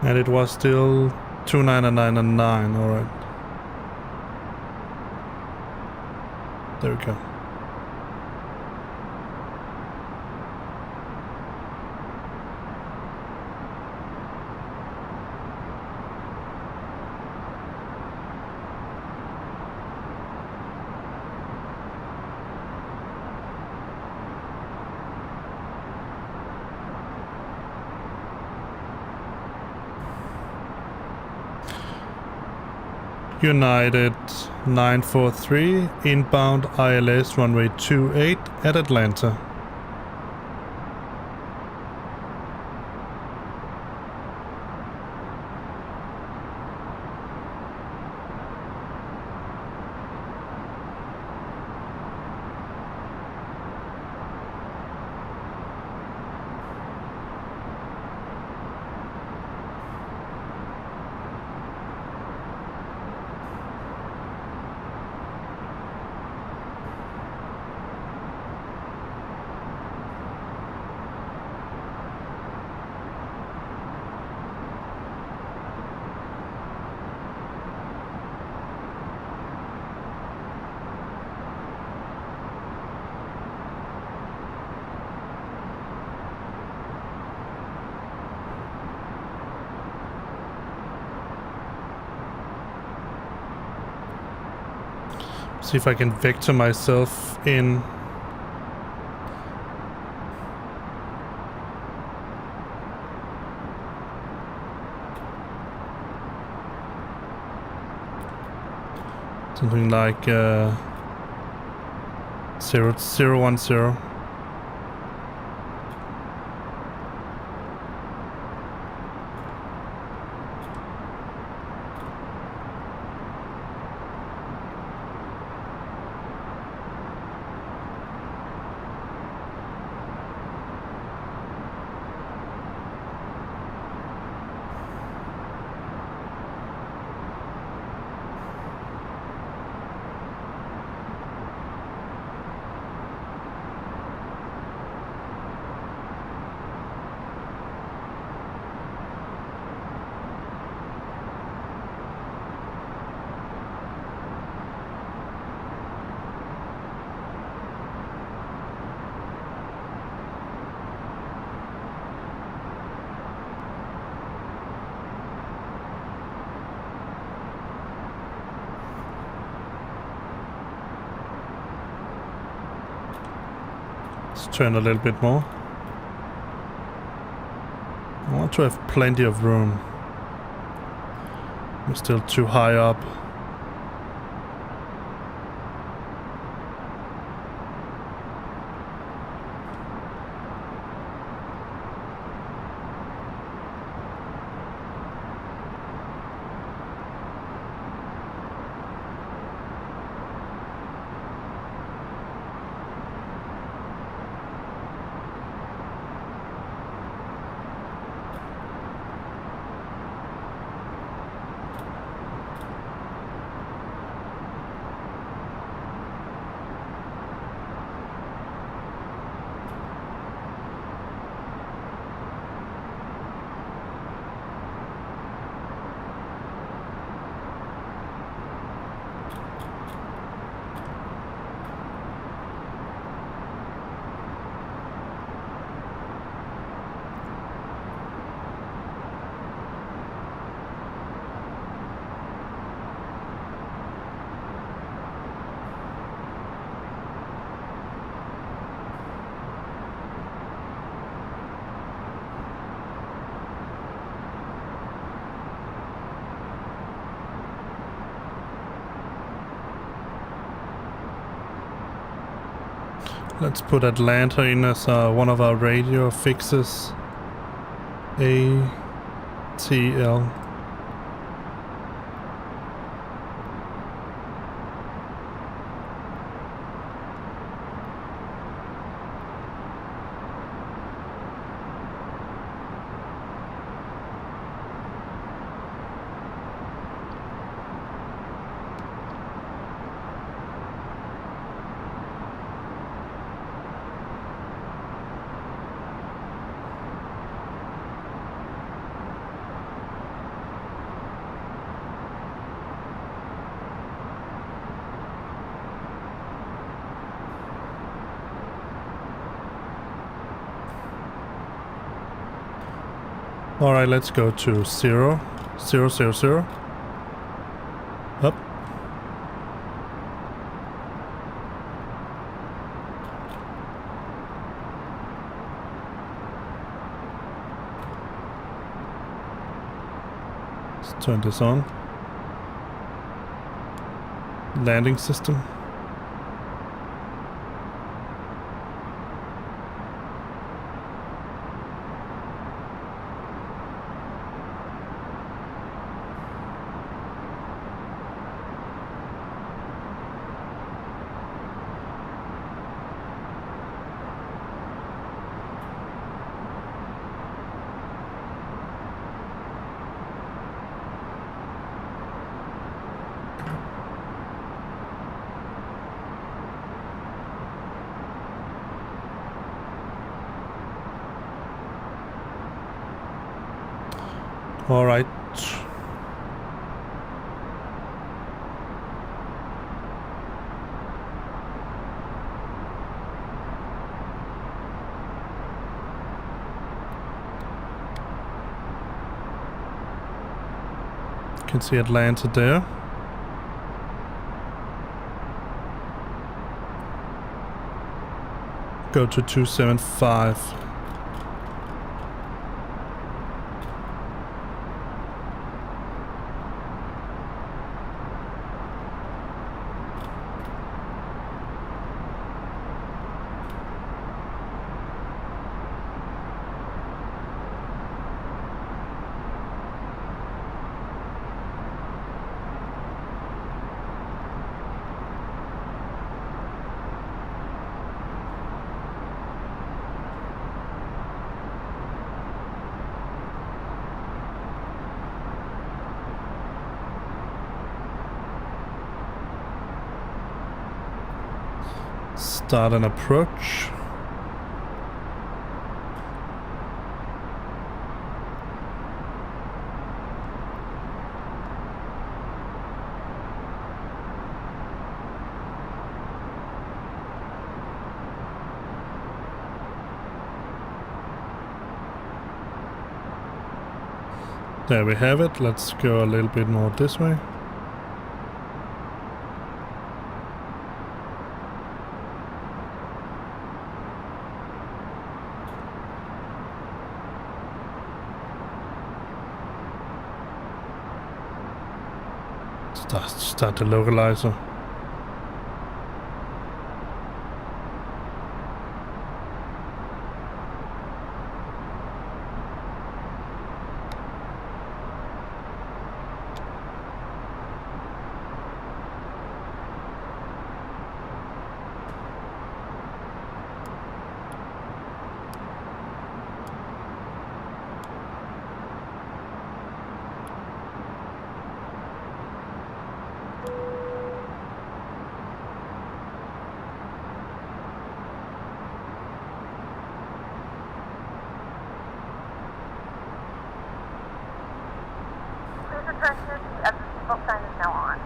And it was still 299.9, alright. There we go. United 943, inbound ILS runway 28 at Atlanta. See if I can vector myself in. Something like 010. Let's turn a little bit more. I want to have plenty of room. I'm still too high up. Let's put Atlanta in as one of our radio fixes. ATL. Alright, let's go to 0, 0, 0, 0. Up. Let's turn this on. Landing system. All right. You can see Atlanta there. Go to 275. Start an approach. There we have it. Let's go a little bit more this way. Start the localizer. Return to your seat as the seatbelt sign is now on.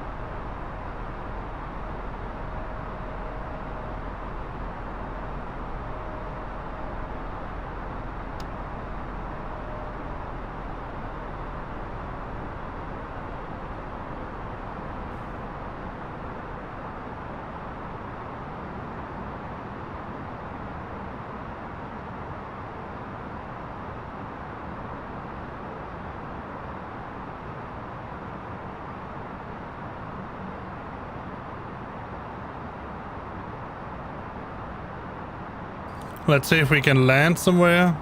Let's see if we can land somewhere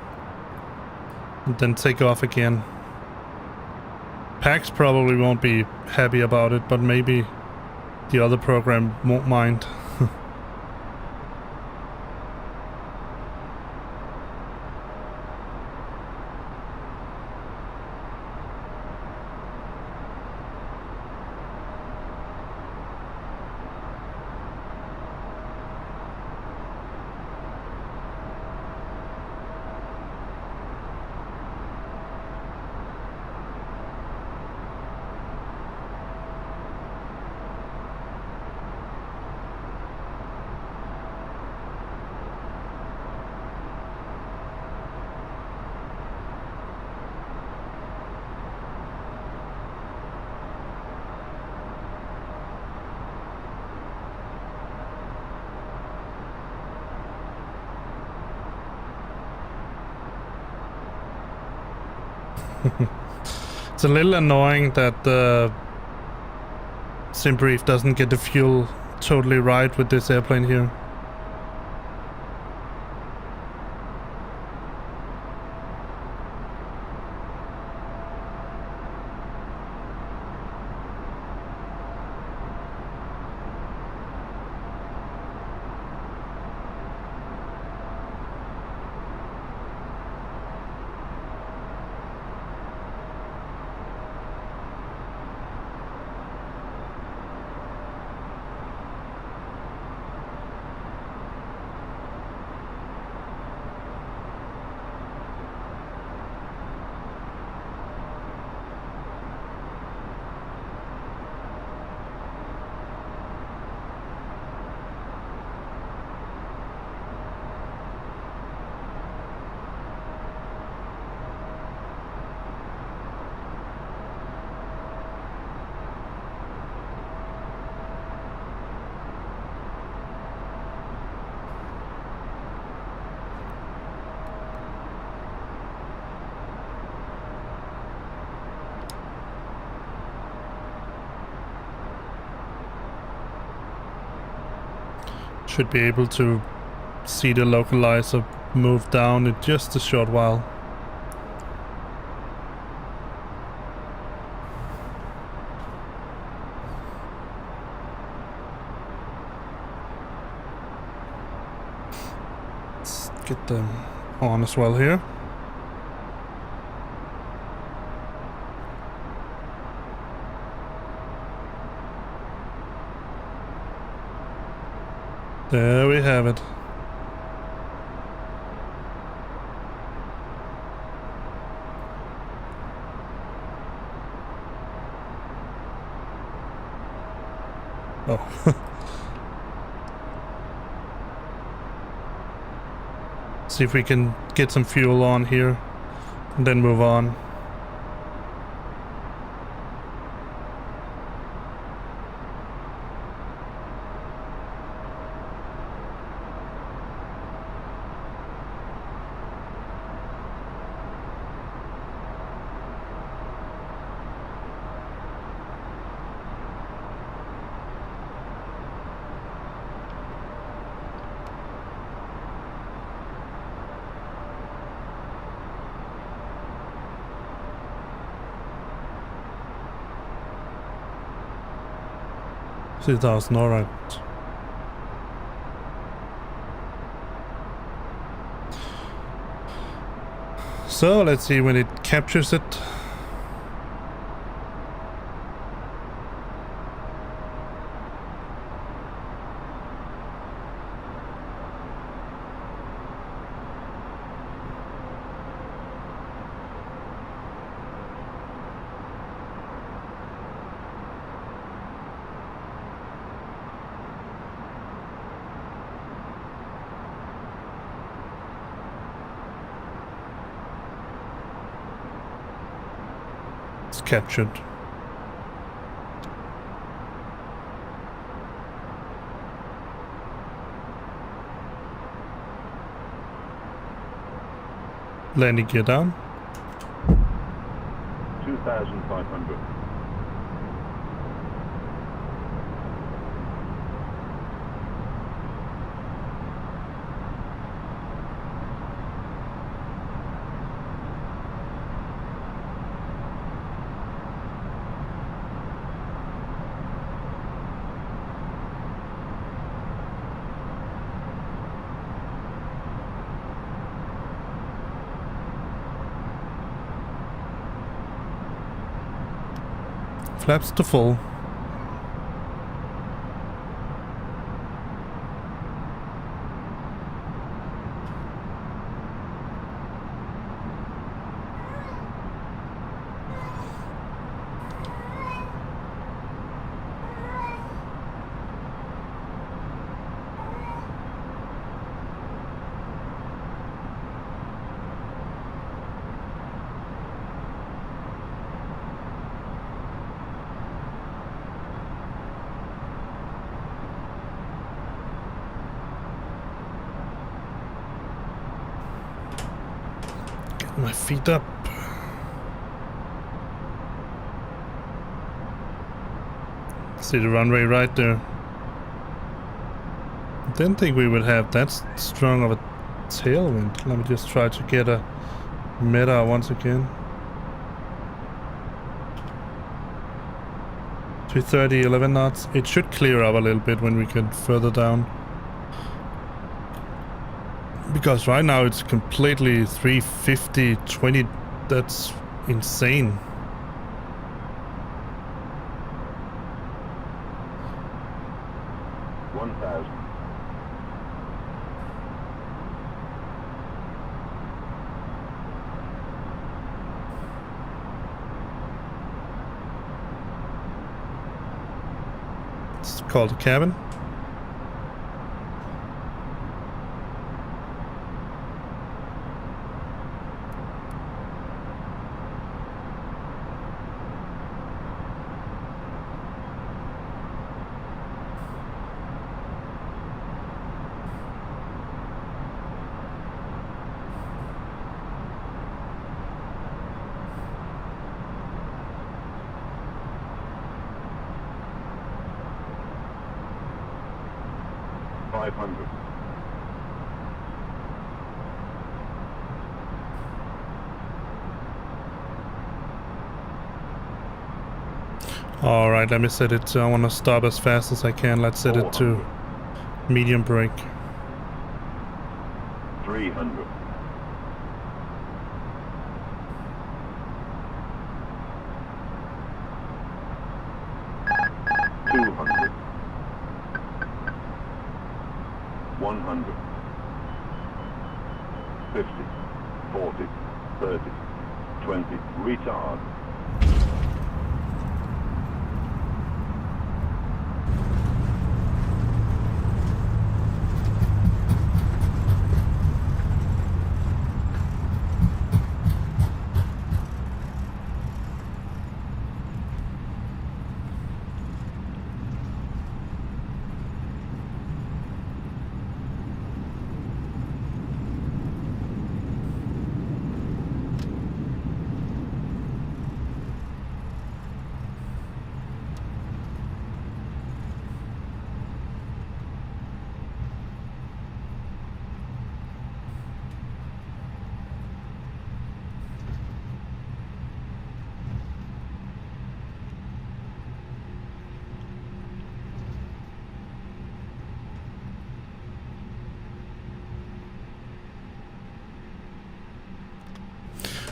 and then take off again. Pax probably won't be happy about it, but maybe the other program won't mind. It's a little annoying that the sim brief doesn't get the fuel totally right with this airplane here. Should be able to see the localizer move down in just a short while. Let's get them on as well here. There we have it. Oh. See if we can get some fuel on here and then move on. $2,000, alright. So let's see when it captures it. Captured. Landing gear down. 2,500. Flaps to full. My feet up. See the runway right there. Didn't think we would have that strong of a tailwind. Let me just try to get a meta once again. 330, 11 knots. It should clear up a little bit when we get further down. Because right now it's completely 350, 20. That's insane. It's called a cabin. Alright, let me set it to, I want to stop as fast as I can. Let's set it to medium brake. 300. 200. 100. 50. 40. 30. 20. Retard.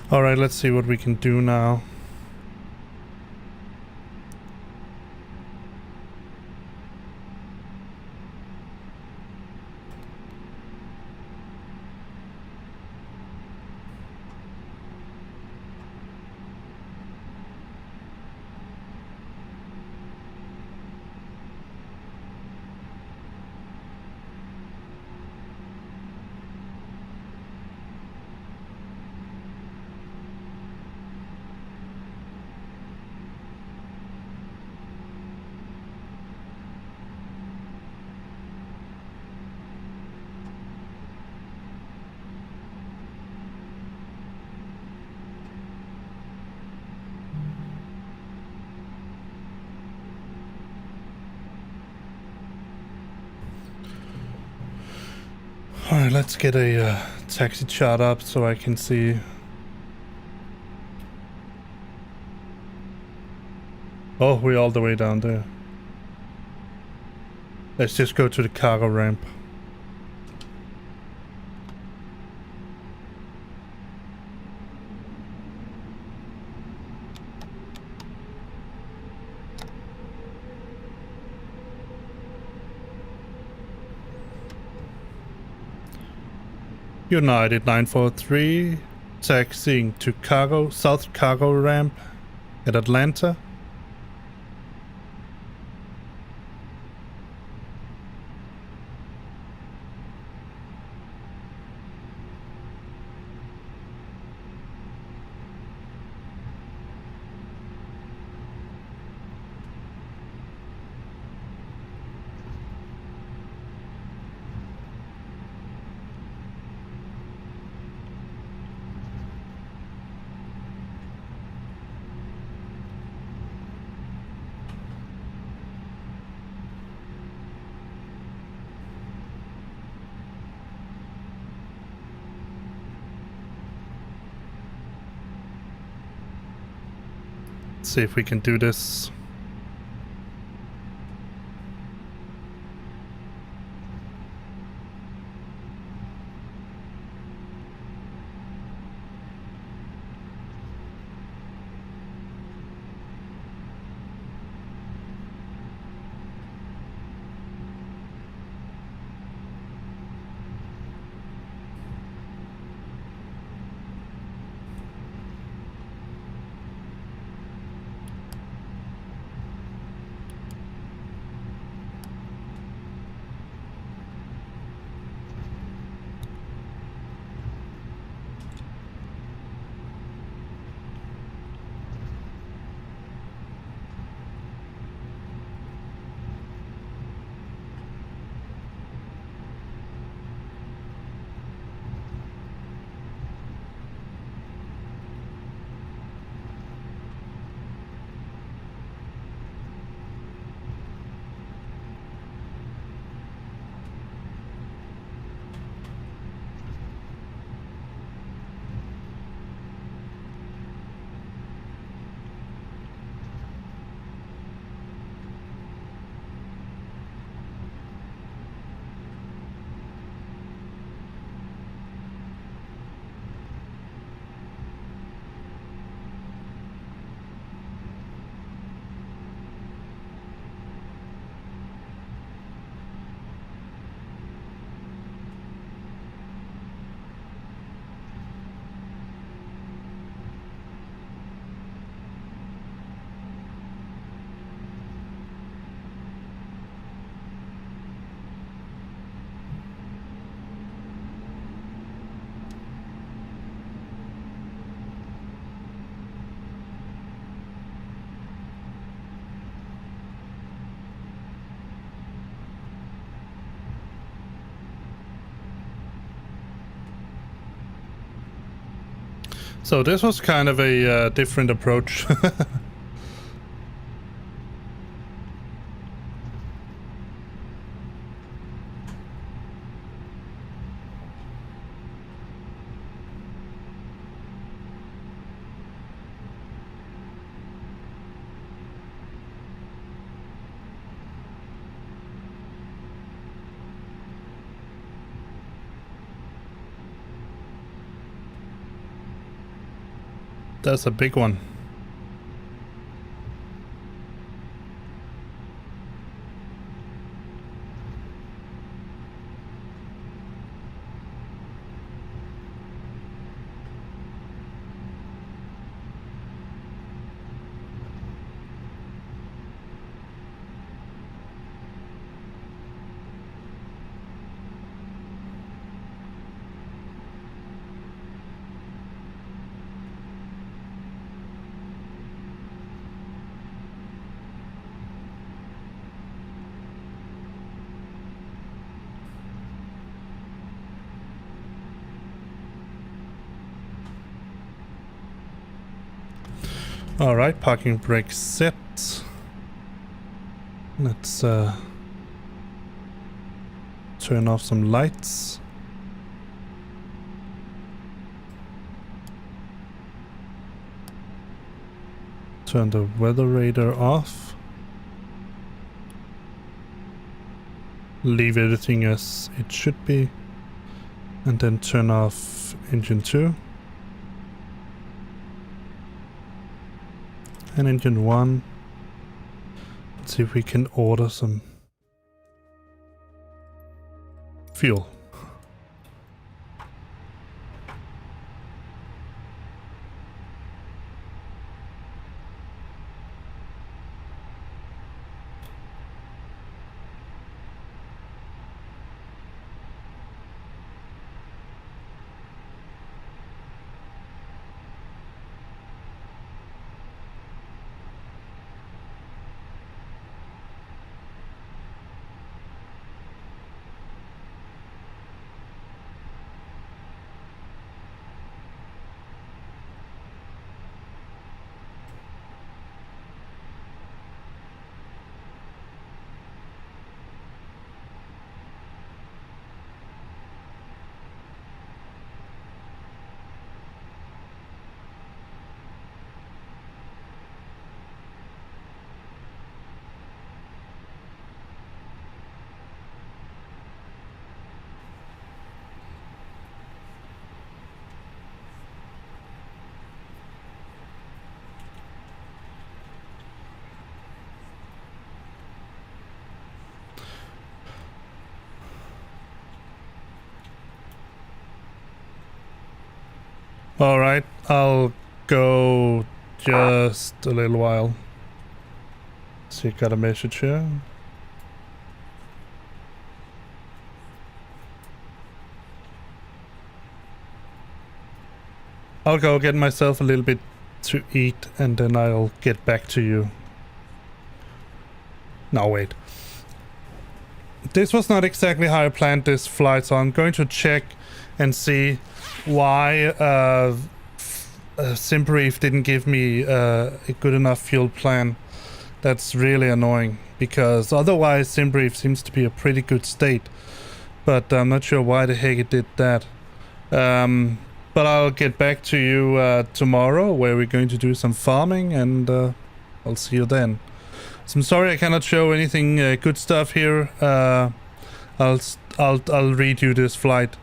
Alright, let's see what we can do now. Alright, let's get a taxi chart up so I can see. Oh, we're all the way down there. Let's just go to the cargo ramp. United 943, taxiing to cargo, south cargo ramp at Atlanta. Let's see if we can do this. So this was kind of a different approach. That's a big one. All right, parking brake set. Let's turn off some lights. Turn the weather radar off. Leave everything as it should be. And then turn off engine 2. And engine 1. Let's see if we can order some fuel. All right, I'll go just a little while. See, got a message here. I'll go get myself a little bit to eat and then I'll get back to you. No, wait. This was not exactly how I planned this flight, so I'm going to check and see why Simbrief didn't give me a good enough fuel plan. That's really annoying, because otherwise Simbrief seems to be a pretty good state. But I'm not sure why the heck it did that. But I'll get back to you tomorrow, where we're going to do some farming, and I'll see you then. So I'm sorry I cannot show anything good stuff here. I'll read you this flight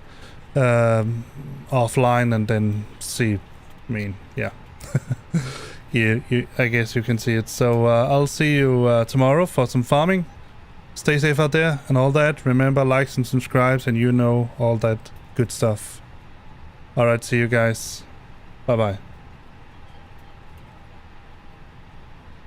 offline and then see. I mean, yeah. I guess you can see it. So I'll see you tomorrow for some farming. Stay safe out there and all that. Remember, likes and subscribes, and you know all that good stuff. Alright, see you guys. Bye bye.